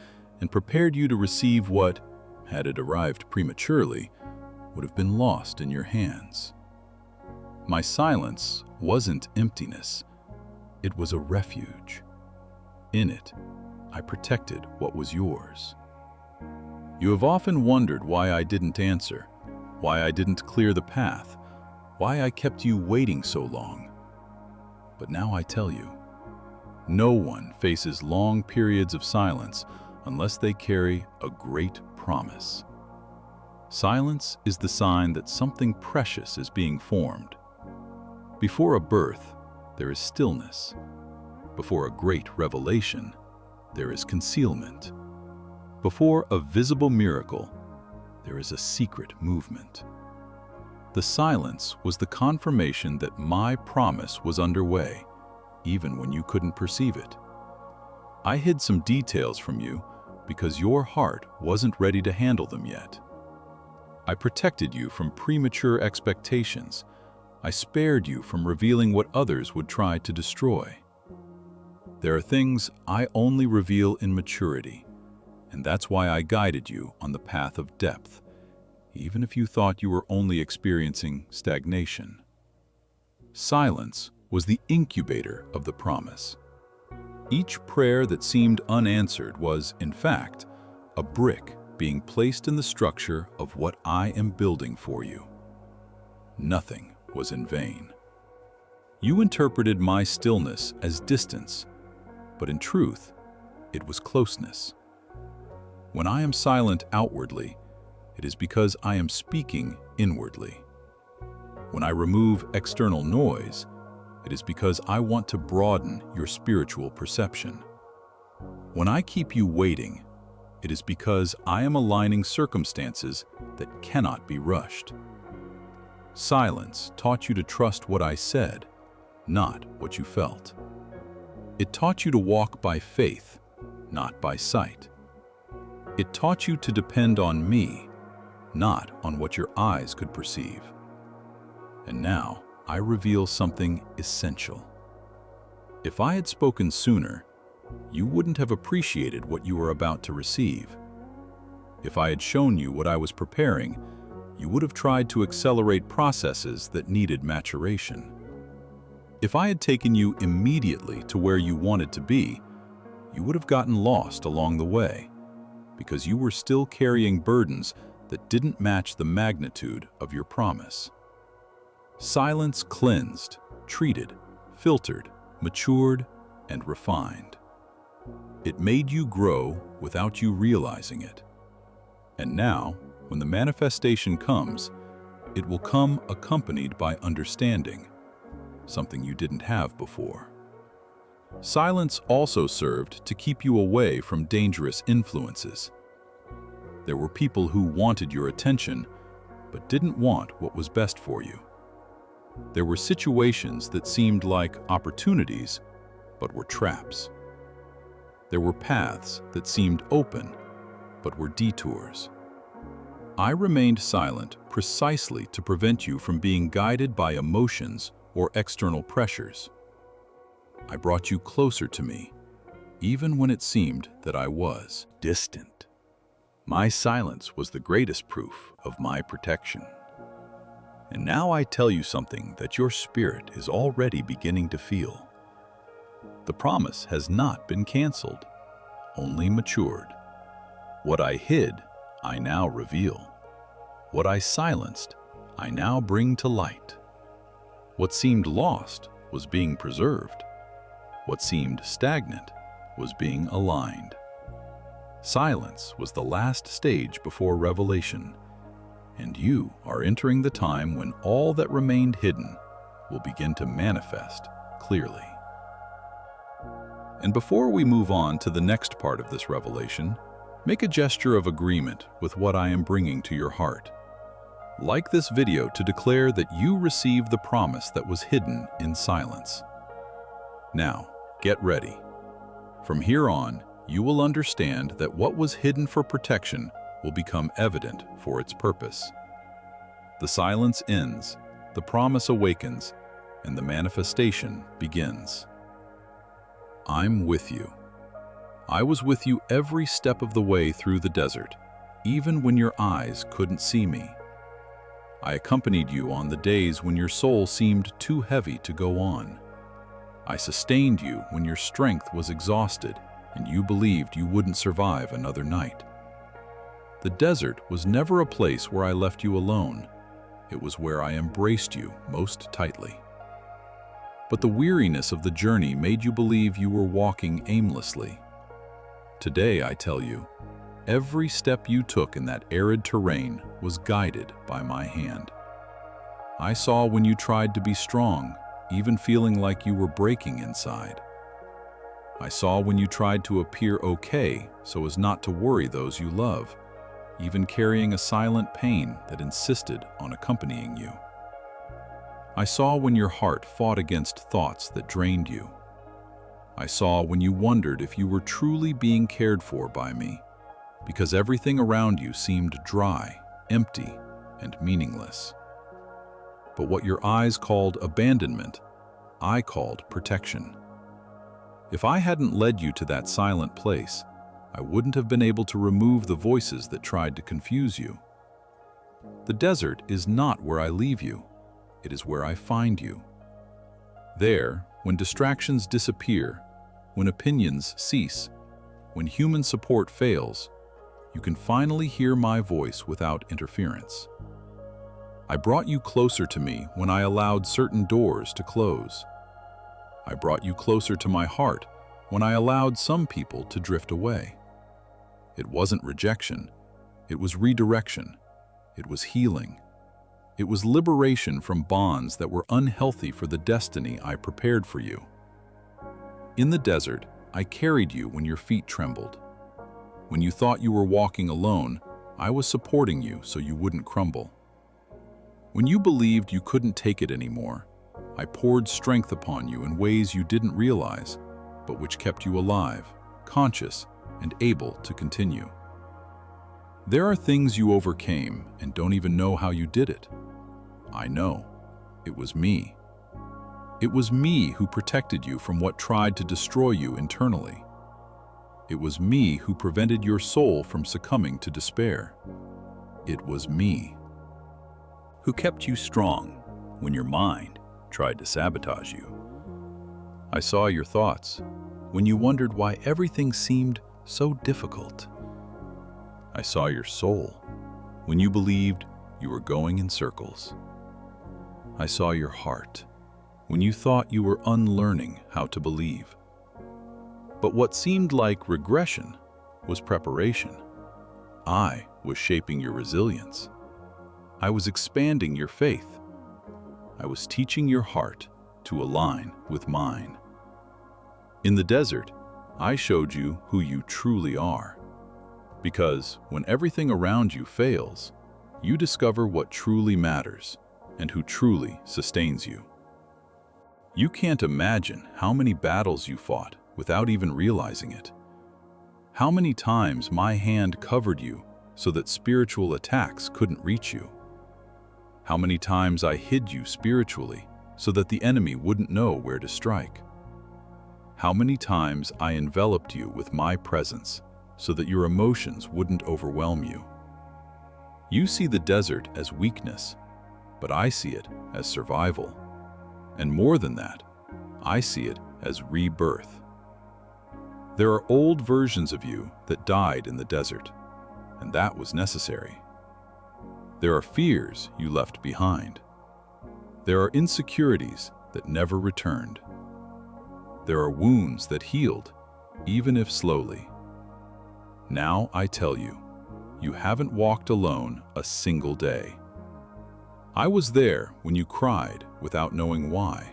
and prepared you to receive what, had it arrived prematurely, would have been lost in your hands. My silence wasn't emptiness. It was a refuge. In it, I protected what was yours. You have often wondered why I didn't answer, why I didn't clear the path, why I kept you waiting so long. But now I tell you, no one faces long periods of silence unless they carry a great promise. Silence is the sign that something precious is being formed. Before a birth, there is stillness. Before a great revelation, there is concealment. Before a visible miracle, there is a secret movement. The silence was the confirmation that my promise was underway, even when you couldn't perceive it. I hid some details from you because your heart wasn't ready to handle them yet. I protected you from premature expectations. I spared you from revealing what others would try to destroy. There are things I only reveal in maturity, and that's why I guided you on the path of depth, even if you thought you were only experiencing stagnation. Silence was the incubator of the promise. Each prayer that seemed unanswered was, in fact, a brick being placed in the structure of what I am building for you. Nothing was in vain. You interpreted my stillness as distance, but in truth, it was closeness. When I am silent outwardly, it is because I am speaking inwardly. When I remove external noise, it is because I want to broaden your spiritual perception. When I keep you waiting, it is because I am aligning circumstances that cannot be rushed. Silence taught you to trust what I said, not what you felt. It taught you to walk by faith, not by sight. It taught you to depend on me, not on what your eyes could perceive. And now I reveal something essential. If I had spoken sooner, you wouldn't have appreciated what you were about to receive. If I had shown you what I was preparing, you would have tried to accelerate processes that needed maturation. If I had taken you immediately to where you wanted to be, you would have gotten lost along the way, because you were still carrying burdens that didn't match the magnitude of your promise. Silence cleansed, treated, filtered, matured, and refined. It made you grow without you realizing it. And now, when the manifestation comes, it will come accompanied by understanding, something you didn't have before. Silence also served to keep you away from dangerous influences. There were people who wanted your attention, but didn't want what was best for you. There were situations that seemed like opportunities, but were traps. There were paths that seemed open, but were detours. I remained silent precisely to prevent you from being guided by emotions or external pressures. I brought you closer to me, even when it seemed that I was distant. My silence was the greatest proof of my protection. And now I tell you something that your spirit is already beginning to feel. The promise has not been canceled, only matured. What I hid, I now reveal. What I silenced, I now bring to light. What seemed lost was being preserved. What seemed stagnant was being aligned. Silence was the last stage before revelation, and you are entering the time when all that remained hidden will begin to manifest clearly. And before we move on to the next part of this revelation, make a gesture of agreement with what I am bringing to your heart. Like this video to declare that you receive the promise that was hidden in silence. Now, get ready. From here on, you will understand that what was hidden for protection will become evident for its purpose. The silence ends, the promise awakens, and the manifestation begins. I'm with you. I was with you every step of the way through the desert, even when your eyes couldn't see me. I accompanied you on the days when your soul seemed too heavy to go on. I sustained you when your strength was exhausted and you believed you wouldn't survive another night. The desert was never a place where I left you alone. It was where I embraced you most tightly. But the weariness of the journey made you believe you were walking aimlessly. Today, I tell you, every step you took in that arid terrain was guided by my hand. I saw when you tried to be strong, even feeling like you were breaking inside. I saw when you tried to appear okay so as not to worry those you love, even carrying a silent pain that insisted on accompanying you. I saw when your heart fought against thoughts that drained you. I saw when you wondered if you were truly being cared for by me, because everything around you seemed dry, empty, and meaningless. But what your eyes called abandonment, I called protection. If I hadn't led you to that silent place, I wouldn't have been able to remove the voices that tried to confuse you. The desert is not where I leave you, it is where I find you. There, when distractions disappear, when opinions cease, when human support fails, you can finally hear my voice without interference. I brought you closer to me when I allowed certain doors to close. I brought you closer to my heart when I allowed some people to drift away. It wasn't rejection, it was redirection, it was healing. It was liberation from bonds that were unhealthy for the destiny I prepared for you. In the desert, I carried you when your feet trembled. When you thought you were walking alone, I was supporting you so you wouldn't crumble. When you believed you couldn't take it anymore, I poured strength upon you in ways you didn't realize, but which kept you alive, conscious, and able to continue. There are things you overcame and don't even know how you did it. I know. It was me. It was me who protected you from what tried to destroy you internally. It was me who prevented your soul from succumbing to despair. It was me who kept you strong when your mind tried to sabotage you. I saw your thoughts when you wondered why everything seemed so difficult. I saw your soul when you believed you were going in circles. I saw your heart when you thought you were unlearning how to believe. But what seemed like regression was preparation. I was shaping your resilience. I was expanding your faith. I was teaching your heart to align with mine. In the desert, I showed you who you truly are. Because when everything around you fails, you discover what truly matters and who truly sustains you. You can't imagine how many battles you fought without even realizing it. How many times my hand covered you so that spiritual attacks couldn't reach you. How many times I hid you spiritually so that the enemy wouldn't know where to strike. How many times I enveloped you with my presence so that your emotions wouldn't overwhelm you. You see the desert as weakness, but I see it as survival. And more than that, I see it as rebirth. There are old versions of you that died in the desert, and that was necessary. There are fears you left behind. There are insecurities that never returned. There are wounds that healed, even if slowly. Now I tell you, you haven't walked alone a single day. I was there when you cried without knowing why.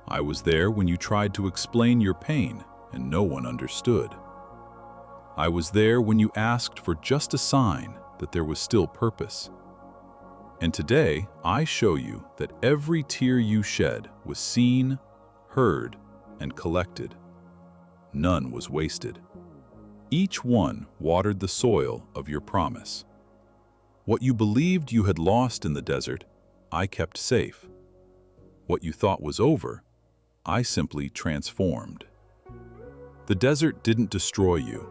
I was there when you tried to explain your pain and no one understood. I was there when you asked for just a sign that there was still purpose. And today, I show you that every tear you shed was seen, heard, and collected. None was wasted. Each one watered the soil of your promise. What you believed you had lost in the desert, I kept safe. What you thought was over, I simply transformed. The desert didn't destroy you,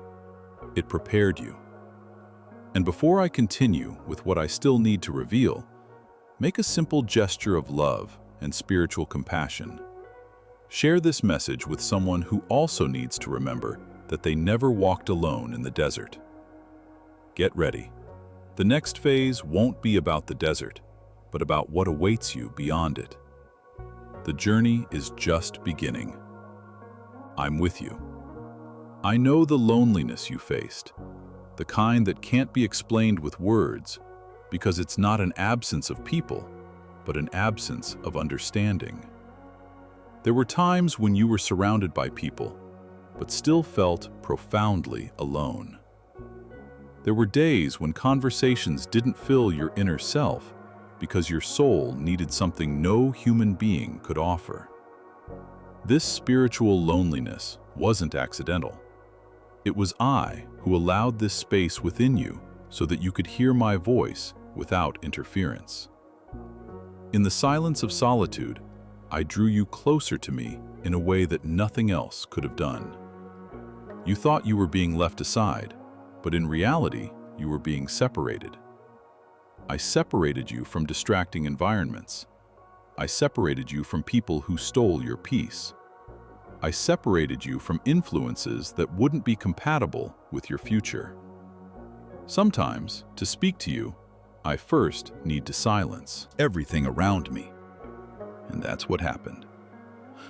it prepared you. And before I continue with what I still need to reveal, make a simple gesture of love and spiritual compassion. Share this message with someone who also needs to remember that they never walked alone in the desert. Get ready. The next phase won't be about the desert, but about what awaits you beyond it. The journey is just beginning. I'm with you. I know the loneliness you faced, the kind that can't be explained with words, because it's not an absence of people, but an absence of understanding. There were times when you were surrounded by people, but still felt profoundly alone. There were days when conversations didn't fill your inner self because your soul needed something no human being could offer. This spiritual loneliness wasn't accidental. It was I who allowed this space within you so that you could hear my voice without interference. In the silence of solitude, I drew you closer to me in a way that nothing else could have done. You thought you were being left aside, but in reality, you were being separated. I separated you from distracting environments. I separated you from people who stole your peace. I separated you from influences that wouldn't be compatible with your future. Sometimes, to speak to you, I first need to silence everything around me. And that's what happened.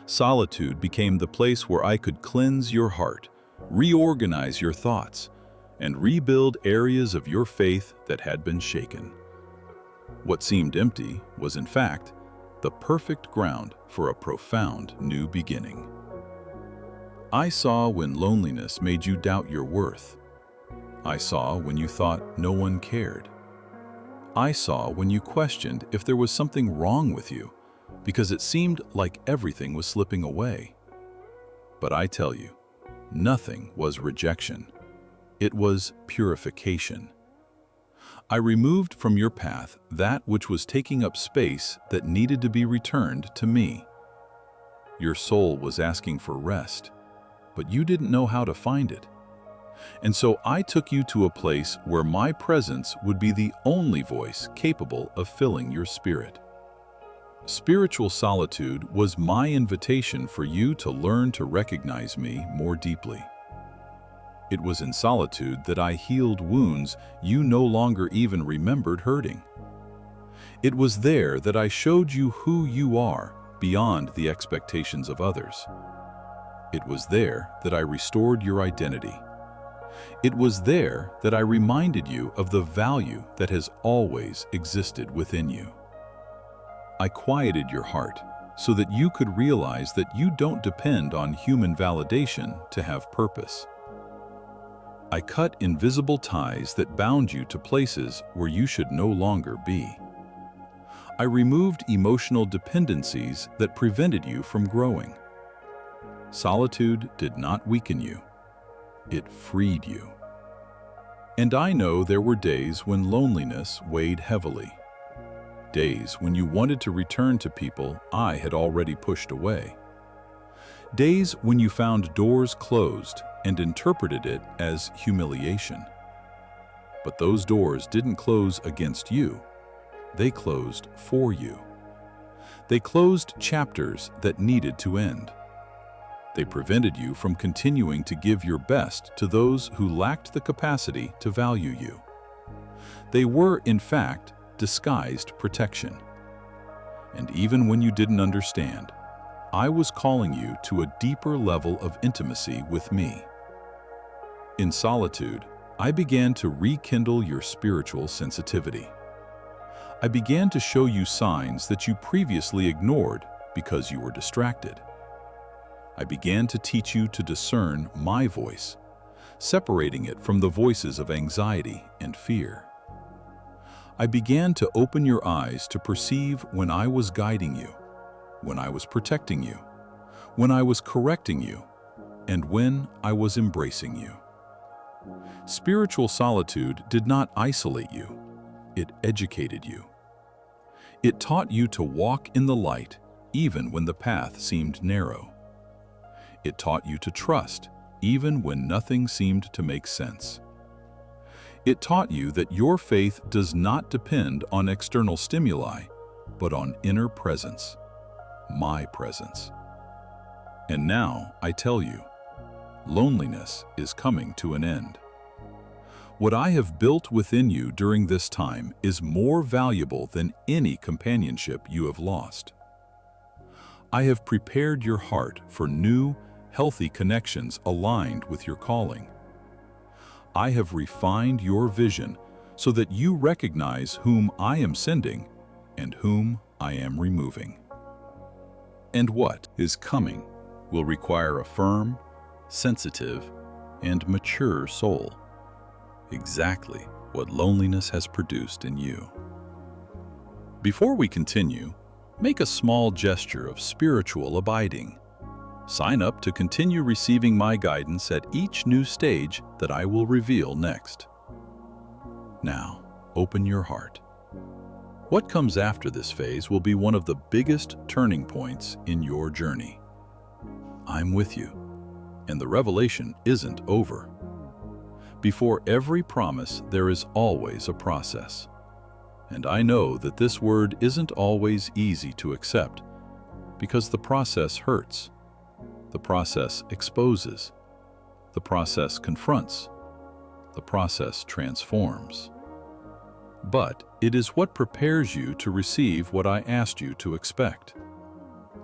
Solitude became the place where I could cleanse your heart, reorganize your thoughts, and rebuild areas of your faith that had been shaken. What seemed empty was, in fact, the perfect ground for a profound new beginning. I saw when loneliness made you doubt your worth. I saw when you thought no one cared. I saw when you questioned if there was something wrong with you, because it seemed like everything was slipping away. But I tell you, nothing was rejection. It was purification. I removed from your path that which was taking up space that needed to be returned to me. Your soul was asking for rest, but you didn't know how to find it. And so I took you to a place where my presence would be the only voice capable of filling your spirit. Spiritual solitude was my invitation for you to learn to recognize me more deeply. It was in solitude that I healed wounds you no longer even remembered hurting. It was there that I showed you who you are beyond the expectations of others. It was there that I restored your identity. It was there that I reminded you of the value that has always existed within you. I quieted your heart so that you could realize that you don't depend on human validation to have purpose. I cut invisible ties that bound you to places where you should no longer be. I removed emotional dependencies that prevented you from growing. Solitude did not weaken you. It freed you. And I know there were days when loneliness weighed heavily. Days when you wanted to return to people I had already pushed away. Days when you found doors closed and interpreted it as humiliation. But those doors didn't close against you. They closed for you. They closed chapters that needed to end. They prevented you from continuing to give your best to those who lacked the capacity to value you. They were, in fact, disguised protection. And even when you didn't understand, I was calling you to a deeper level of intimacy with me. In solitude, I began to rekindle your spiritual sensitivity. I began to show you signs that you previously ignored because you were distracted. I began to teach you to discern my voice, separating it from the voices of anxiety and fear. I began to open your eyes to perceive when I was guiding you, when I was protecting you, when I was correcting you, and when I was embracing you. Spiritual solitude did not isolate you, it educated you. It taught you to walk in the light even when the path seemed narrow. It taught you to trust even when nothing seemed to make sense. It taught you that your faith does not depend on external stimuli, but on inner presence, my presence. And now I tell you, loneliness is coming to an end. What I have built within you during this time is more valuable than any companionship you have lost. I have prepared your heart for new, healthy connections aligned with your calling. I have refined your vision so that you recognize whom I am sending and whom I am removing. And what is coming will require a firm, sensitive, and mature soul. Exactly what loneliness has produced in you. Before we continue, make a small gesture of spiritual abiding. Sign up to continue receiving my guidance at each new stage that I will reveal next. Now, open your heart. What comes after this phase will be one of the biggest turning points in your journey. I'm with you, and the revelation isn't over. Before every promise, there is always a process. And I know that this word isn't always easy to accept, because the process hurts. The process exposes. The process confronts. The process transforms. But it is what prepares you to receive what I asked you to expect.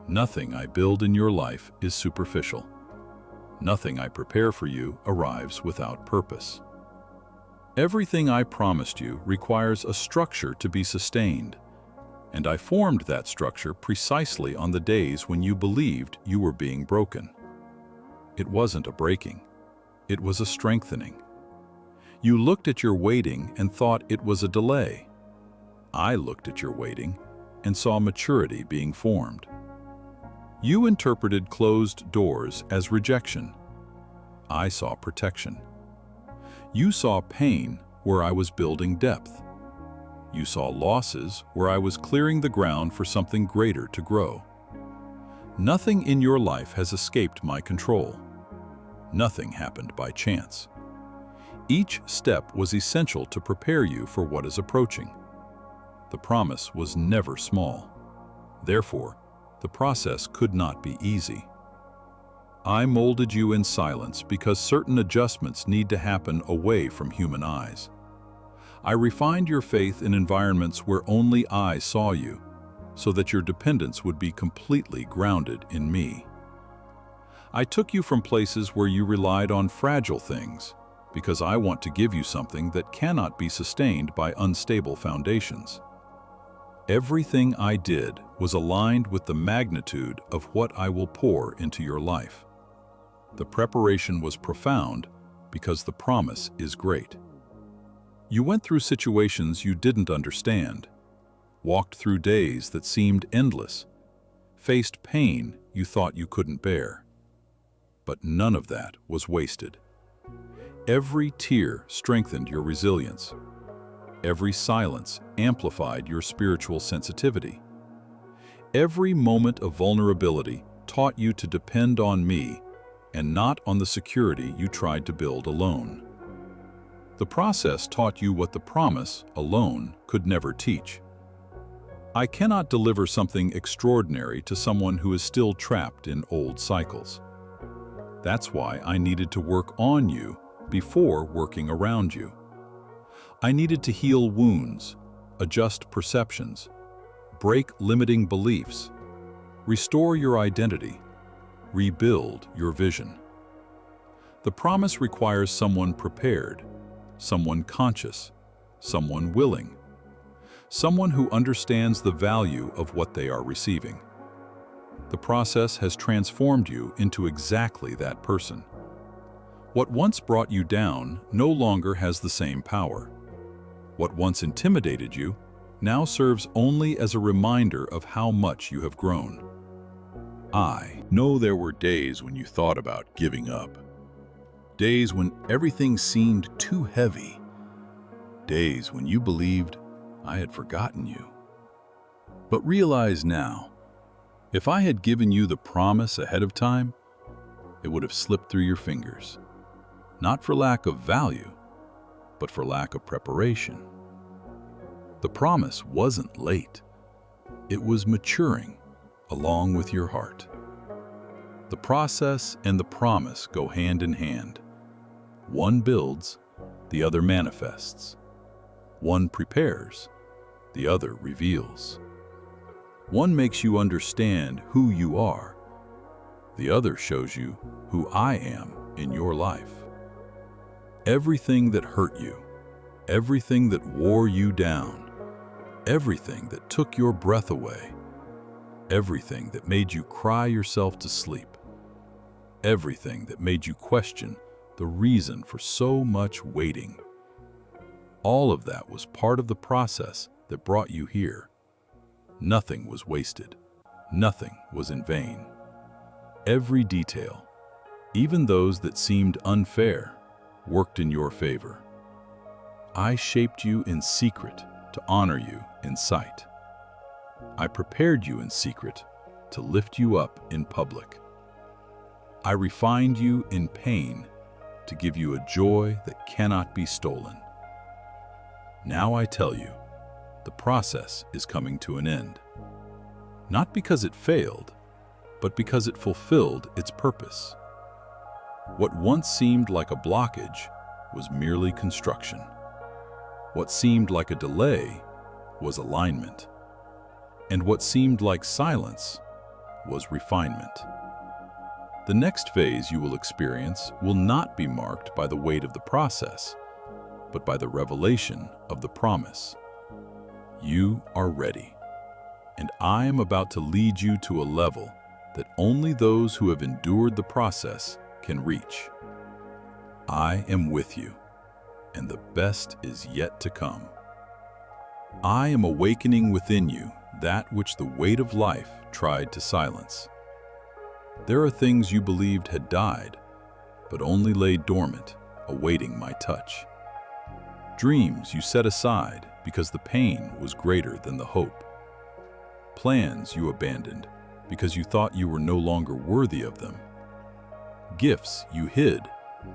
Nothing I build in your life is superficial. Nothing I prepare for you arrives without purpose. Everything I promised you requires a structure to be sustained, and I formed that structure precisely on the days when you believed you were being broken. It wasn't a breaking, it was a strengthening. You looked at your waiting and thought it was a delay. I looked at your waiting and saw maturity being formed. You interpreted closed doors as rejection. I saw protection. You saw pain where I was building depth. You saw losses where I was clearing the ground for something greater to grow. Nothing in your life has escaped my control. Nothing happened by chance. Each step was essential to prepare you for what is approaching. The promise was never small. Therefore, the process could not be easy. I molded you in silence because certain adjustments need to happen away from human eyes. I refined your faith in environments where only I saw you, so that your dependence would be completely grounded in me. I took you from places where you relied on fragile things, because I want to give you something that cannot be sustained by unstable foundations. Everything I did was aligned with the magnitude of what I will pour into your life. The preparation was profound because the promise is great. You went through situations you didn't understand, walked through days that seemed endless, faced pain you thought you couldn't bear. But none of that was wasted. Every tear strengthened your resilience. Every silence amplified your spiritual sensitivity. Every moment of vulnerability taught you to depend on me and not on the security you tried to build alone. The process taught you what the promise alone could never teach. I cannot deliver something extraordinary to someone who is still trapped in old cycles. That's why I needed to work on you before working around you. I needed to heal wounds, adjust perceptions, break limiting beliefs, restore your identity, rebuild your vision. The promise requires someone prepared, someone conscious, someone willing, someone who understands the value of what they are receiving. The process has transformed you into exactly that person. What once brought you down no longer has the same power. What once intimidated you now serves only as a reminder of how much you have grown. I know there were days when you thought about giving up. Days when everything seemed too heavy. Days when you believed I had forgotten you. But realize now, if I had given you the promise ahead of time, it would have slipped through your fingers. Not for lack of value, but for lack of preparation. The promise wasn't late. It was maturing along with your heart. The process and the promise go hand in hand. One builds, the other manifests. One prepares, the other reveals. One makes you understand who you are. The other shows you who I am in your life. Everything that hurt you, everything that wore you down, everything that took your breath away, everything that made you cry yourself to sleep, everything that made you question the reason for so much waiting. All of that was part of the process that brought you here. Nothing was wasted. Nothing was in vain. Every detail, even those that seemed unfair, worked in your favor. I shaped you in secret to honor you in sight. I prepared you in secret to lift you up in public. I refined you in pain to give you a joy that cannot be stolen. Now I tell you, the process is coming to an end. Not because it failed, but because it fulfilled its purpose. What once seemed like a blockage was merely construction. What seemed like a delay was alignment. And what seemed like silence was refinement. The next phase you will experience will not be marked by the weight of the process, but by the revelation of the promise. You are ready, and I am about to lead you to a level that only those who have endured the process can reach. I am with you, and the best is yet to come. I am awakening within you that which the weight of life tried to silence. There are things you believed had died, but only lay dormant, awaiting my touch. Dreams you set aside because the pain was greater than the hope. Plans you abandoned because you thought you were no longer worthy of them. Gifts you hid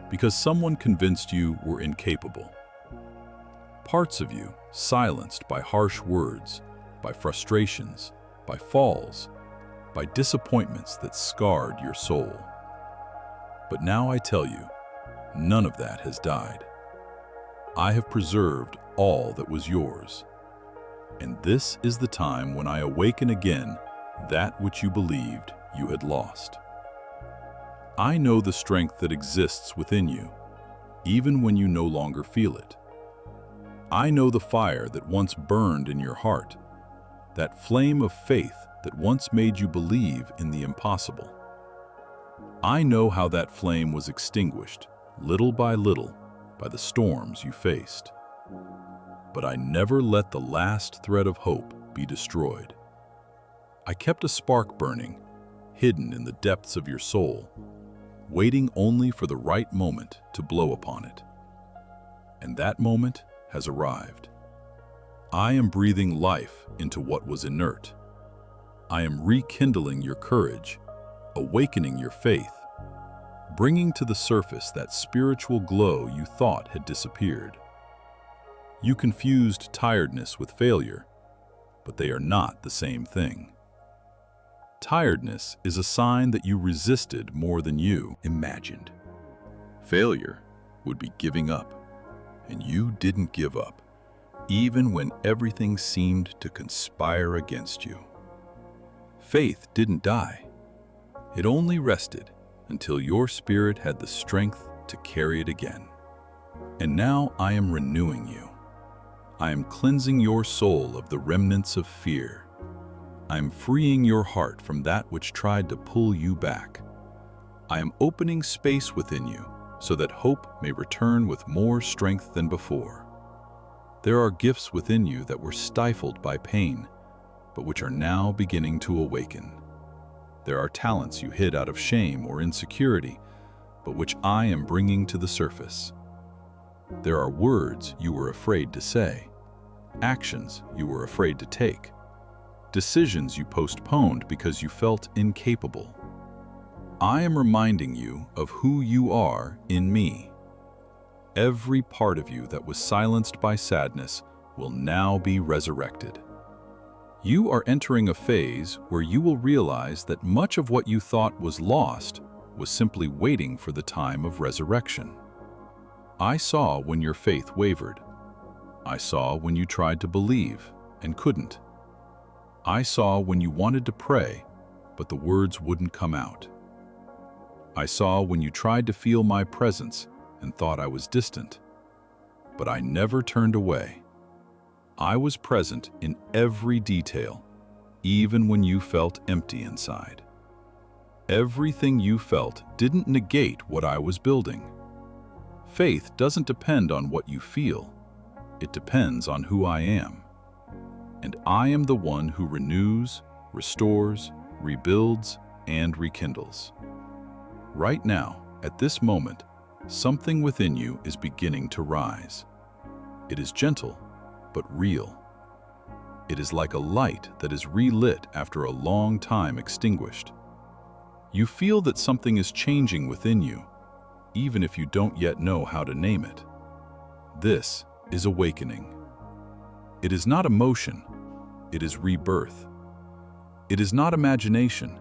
because someone convinced you were incapable. Parts of you silenced by harsh words, by frustrations, by falls, by disappointments that scarred your soul. But now I tell you, none of that has died. I have preserved all that was yours. And this is the time when I awaken again that which you believed you had lost. I know the strength that exists within you, even when you no longer feel it. I know the fire that once burned in your heart, that flame of faith that once made you believe in the impossible. I know how that flame was extinguished, little by little, by the storms you faced. But I never let the last thread of hope be destroyed. I kept a spark burning, hidden in the depths of your soul, waiting only for the right moment to blow upon it. And that moment has arrived. I am breathing life into what was inert. I am rekindling your courage, awakening your faith, bringing to the surface that spiritual glow you thought had disappeared. You confused tiredness with failure, but they are not the same thing. Tiredness is a sign that you resisted more than you imagined. Failure would be giving up, and you didn't give up, even when everything seemed to conspire against you. Faith didn't die. It only rested until your spirit had the strength to carry it again. And now I am renewing you. I am cleansing your soul of the remnants of fear. I am freeing your heart from that which tried to pull you back. I am opening space within you so that hope may return with more strength than before. There are gifts within you that were stifled by pain, but which are now beginning to awaken. There are talents you hid out of shame or insecurity, but which I am bringing to the surface. There are words you were afraid to say, actions you were afraid to take, decisions you postponed because you felt incapable. I am reminding you of who you are in me. Every part of you that was silenced by sadness will now be resurrected. You are entering a phase where you will realize that much of what you thought was lost was simply waiting for the time of resurrection. I saw when your faith wavered. I saw when you tried to believe and couldn't. I saw when you wanted to pray, but the words wouldn't come out. I saw when you tried to feel my presence and thought I was distant. But I never turned away. I was present in every detail, even when you felt empty inside. Everything you felt didn't negate what I was building. Faith doesn't depend on what you feel. It depends on who I am. And I am the one who renews, restores, rebuilds, and rekindles. Right now, at this moment, something within you is beginning to rise. It is gentle, but real. It is like a light that is relit after a long time extinguished. You feel that something is changing within you, even if you don't yet know how to name it. This is awakening. It is not emotion, it is rebirth. It is not imagination,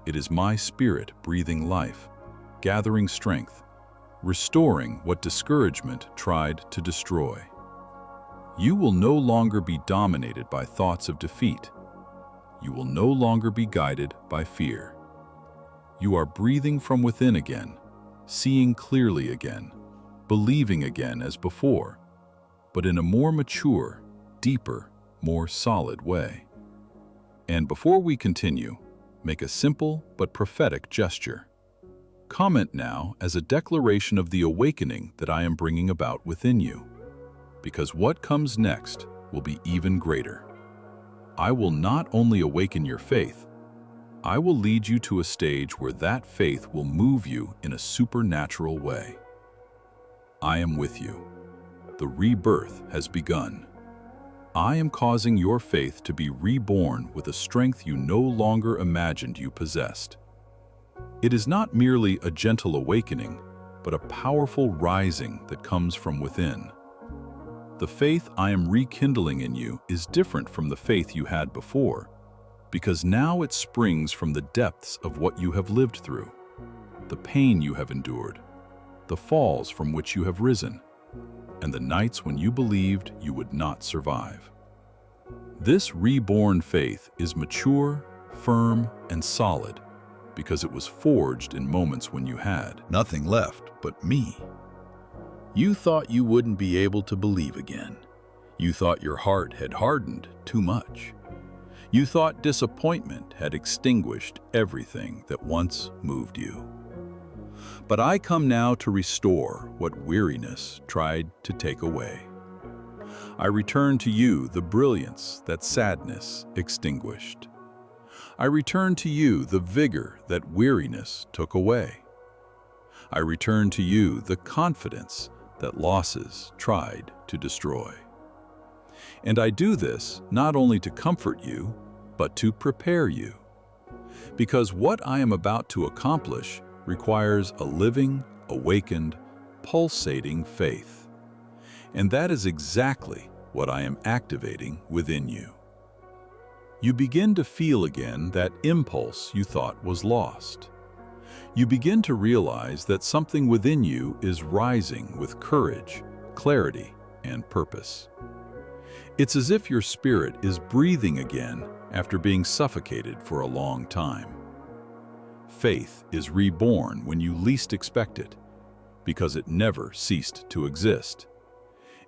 it is my spirit breathing life, gathering strength, restoring what discouragement tried to destroy. You will no longer be dominated by thoughts of defeat. You will no longer be guided by fear. You are breathing from within again, seeing clearly again, believing again as before, but in a more mature, deeper, more solid way. And before we continue, make a simple but prophetic gesture. Comment now as a declaration of the awakening that I am bringing about within you, because what comes next will be even greater. I will not only awaken your faith, I will lead you to a stage where that faith will move you in a supernatural way. I am with you. The rebirth has begun. I am causing your faith to be reborn with a strength you no longer imagined you possessed. It is not merely a gentle awakening, but a powerful rising that comes from within. The faith I am rekindling in you is different from the faith you had before, because now it springs from the depths of what you have lived through, the pain you have endured, the falls from which you have risen, and the nights when you believed you would not survive. This reborn faith is mature, firm, and solid because it was forged in moments when you had nothing left but me. You thought you wouldn't be able to believe again. You thought your heart had hardened too much. You thought disappointment had extinguished everything that once moved you. But I come now to restore what weariness tried to take away. I return to you the brilliance that sadness extinguished. I return to you the vigor that weariness took away. I return to you the confidence that losses tried to destroy. And I do this not only to comfort you, but to prepare you. Because what I am about to accomplish requires a living, awakened, pulsating faith. And that is exactly what I am activating within you. You begin to feel again that impulse you thought was lost. You begin to realize that something within you is rising with courage, clarity, and purpose. It's as if your spirit is breathing again after being suffocated for a long time. Faith is reborn when you least expect it, because it never ceased to exist.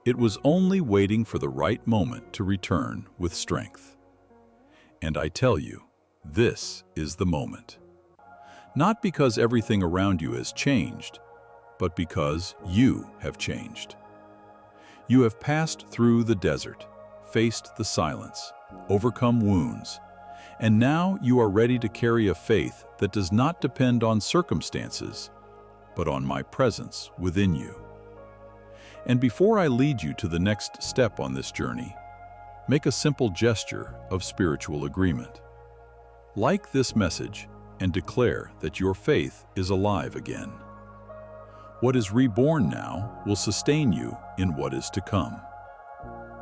It was only waiting for the right moment to return with strength. And I tell you, this is the moment. Not because everything around you has changed, but because you have changed. You have passed through the desert, faced the silence, overcome wounds, and now you are ready to carry a faith that does not depend on circumstances, but on my presence within you. And before I lead you to the next step on this journey, make a simple gesture of spiritual agreement. Like this message and declare that your faith is alive again. What is reborn now will sustain you in what is to come.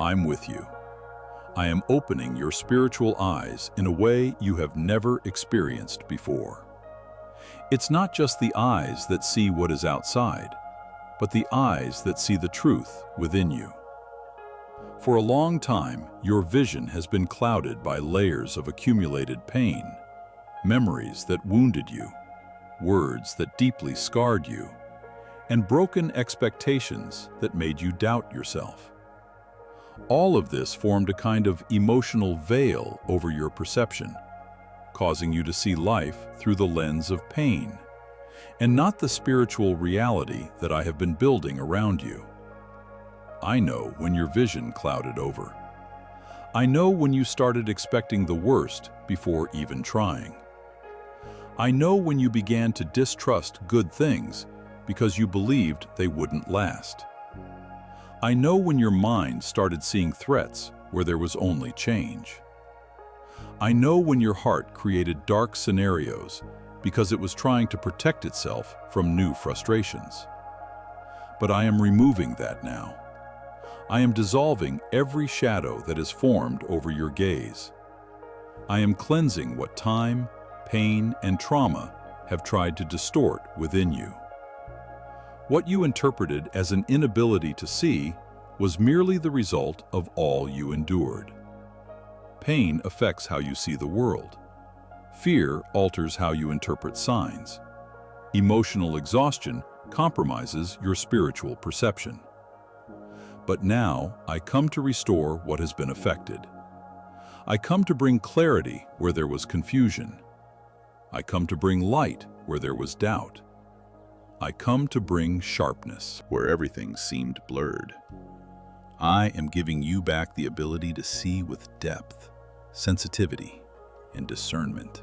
I'm with you. I am opening your spiritual eyes in a way you have never experienced before. It's not just the eyes that see what is outside, but the eyes that see the truth within you. For a long time, your vision has been clouded by layers of accumulated pain, memories that wounded you, words that deeply scarred you, and broken expectations that made you doubt yourself. All of this formed a kind of emotional veil over your perception, causing you to see life through the lens of pain, and not the spiritual reality that I have been building around you. I know when your vision clouded over. I know when you started expecting the worst before even trying. I know when you began to distrust good things because you believed they wouldn't last. I know when your mind started seeing threats where there was only change. I know when your heart created dark scenarios because it was trying to protect itself from new frustrations. But I am removing that now. I am dissolving every shadow that is formed over your gaze. I am cleansing what time, pain, and trauma have tried to distort within you. What you interpreted as an inability to see was merely the result of all you endured. Pain affects how you see the world. Fear alters how you interpret signs. Emotional exhaustion compromises your spiritual perception. But now I come to restore what has been affected. I come to bring clarity where there was confusion. I come to bring light where there was doubt. I come to bring sharpness where everything seemed blurred. I am giving you back the ability to see with depth, sensitivity, and discernment.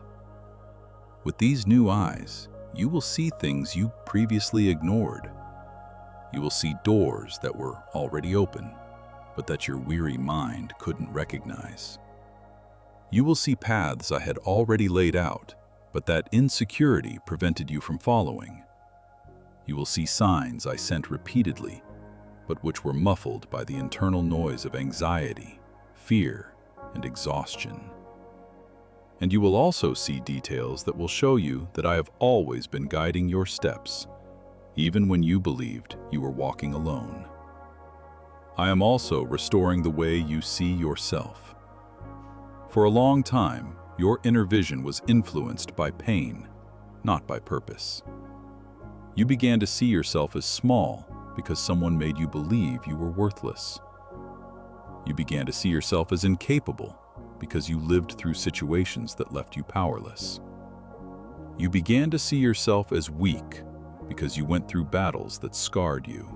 With these new eyes, you will see things you previously ignored. You will see doors that were already open, but that your weary mind couldn't recognize. You will see paths I had already laid out, but that insecurity prevented you from following. You will see signs I sent repeatedly, but which were muffled by the internal noise of anxiety, fear, and exhaustion. And you will also see details that will show you that I have always been guiding your steps, even when you believed you were walking alone. I am also restoring the way you see yourself. For a long time, your inner vision was influenced by pain, not by purpose. You began to see yourself as small because someone made you believe you were worthless. You began to see yourself as incapable because you lived through situations that left you powerless. You began to see yourself as weak because you went through battles that scarred you.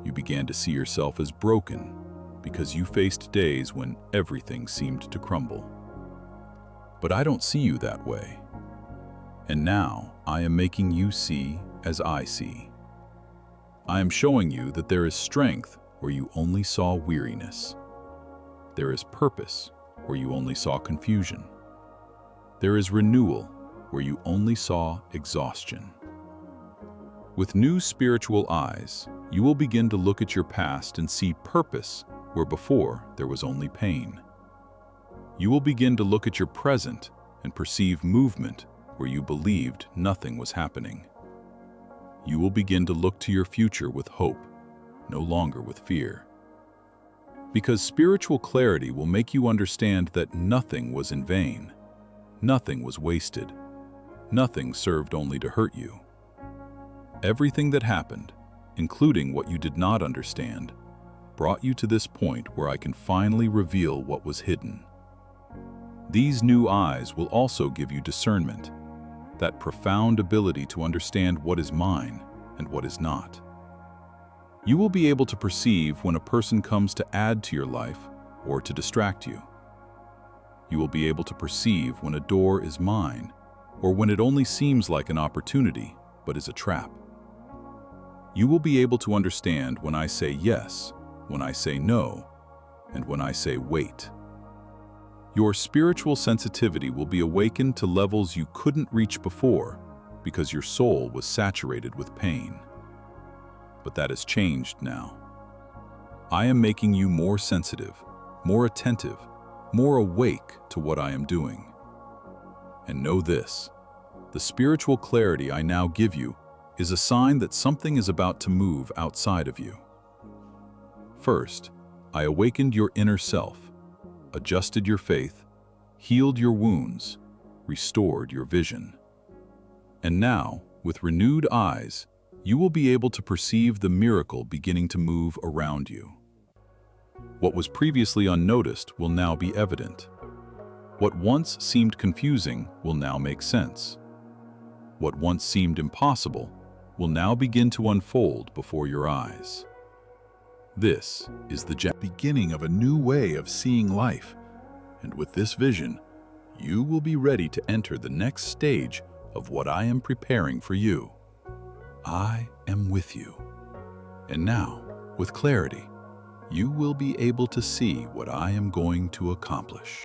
You began to see yourself as broken because you faced days when everything seemed to crumble. But I don't see you that way. And now I am making you see as I see. I am showing you that there is strength where you only saw weariness. There is purpose where you only saw confusion. There is renewal where you only saw exhaustion. With new spiritual eyes, you will begin to look at your past and see purpose where before there was only pain. You will begin to look at your present and perceive movement where you believed nothing was happening. You will begin to look to your future with hope, no longer with fear. Because spiritual clarity will make you understand that nothing was in vain, nothing was wasted, nothing served only to hurt you. Everything that happened, including what you did not understand, brought you to this point where I can finally reveal what was hidden. These new eyes will also give you discernment, that profound ability to understand what is mine and what is not. You will be able to perceive when a person comes to add to your life or to distract you. You will be able to perceive when a door is mine or when it only seems like an opportunity but is a trap. You will be able to understand when I say yes, when I say no, and when I say wait. Your spiritual sensitivity will be awakened to levels you couldn't reach before because your soul was saturated with pain. But that has changed now. I am making you more sensitive, more attentive, more awake to what I am doing. And know this, the spiritual clarity I now give you is a sign that something is about to move outside of you. First, I awakened your inner self, adjusted your faith, healed your wounds, restored your vision. And now, with renewed eyes, you will be able to perceive the miracle beginning to move around you. What was previously unnoticed will now be evident. What once seemed confusing will now make sense. What once seemed impossible will now begin to unfold before your eyes. This is the beginning of a new way of seeing life, and with this vision, you will be ready to enter the next stage of what I am preparing for you. I am with you. And now, with clarity, you will be able to see what I am going to accomplish.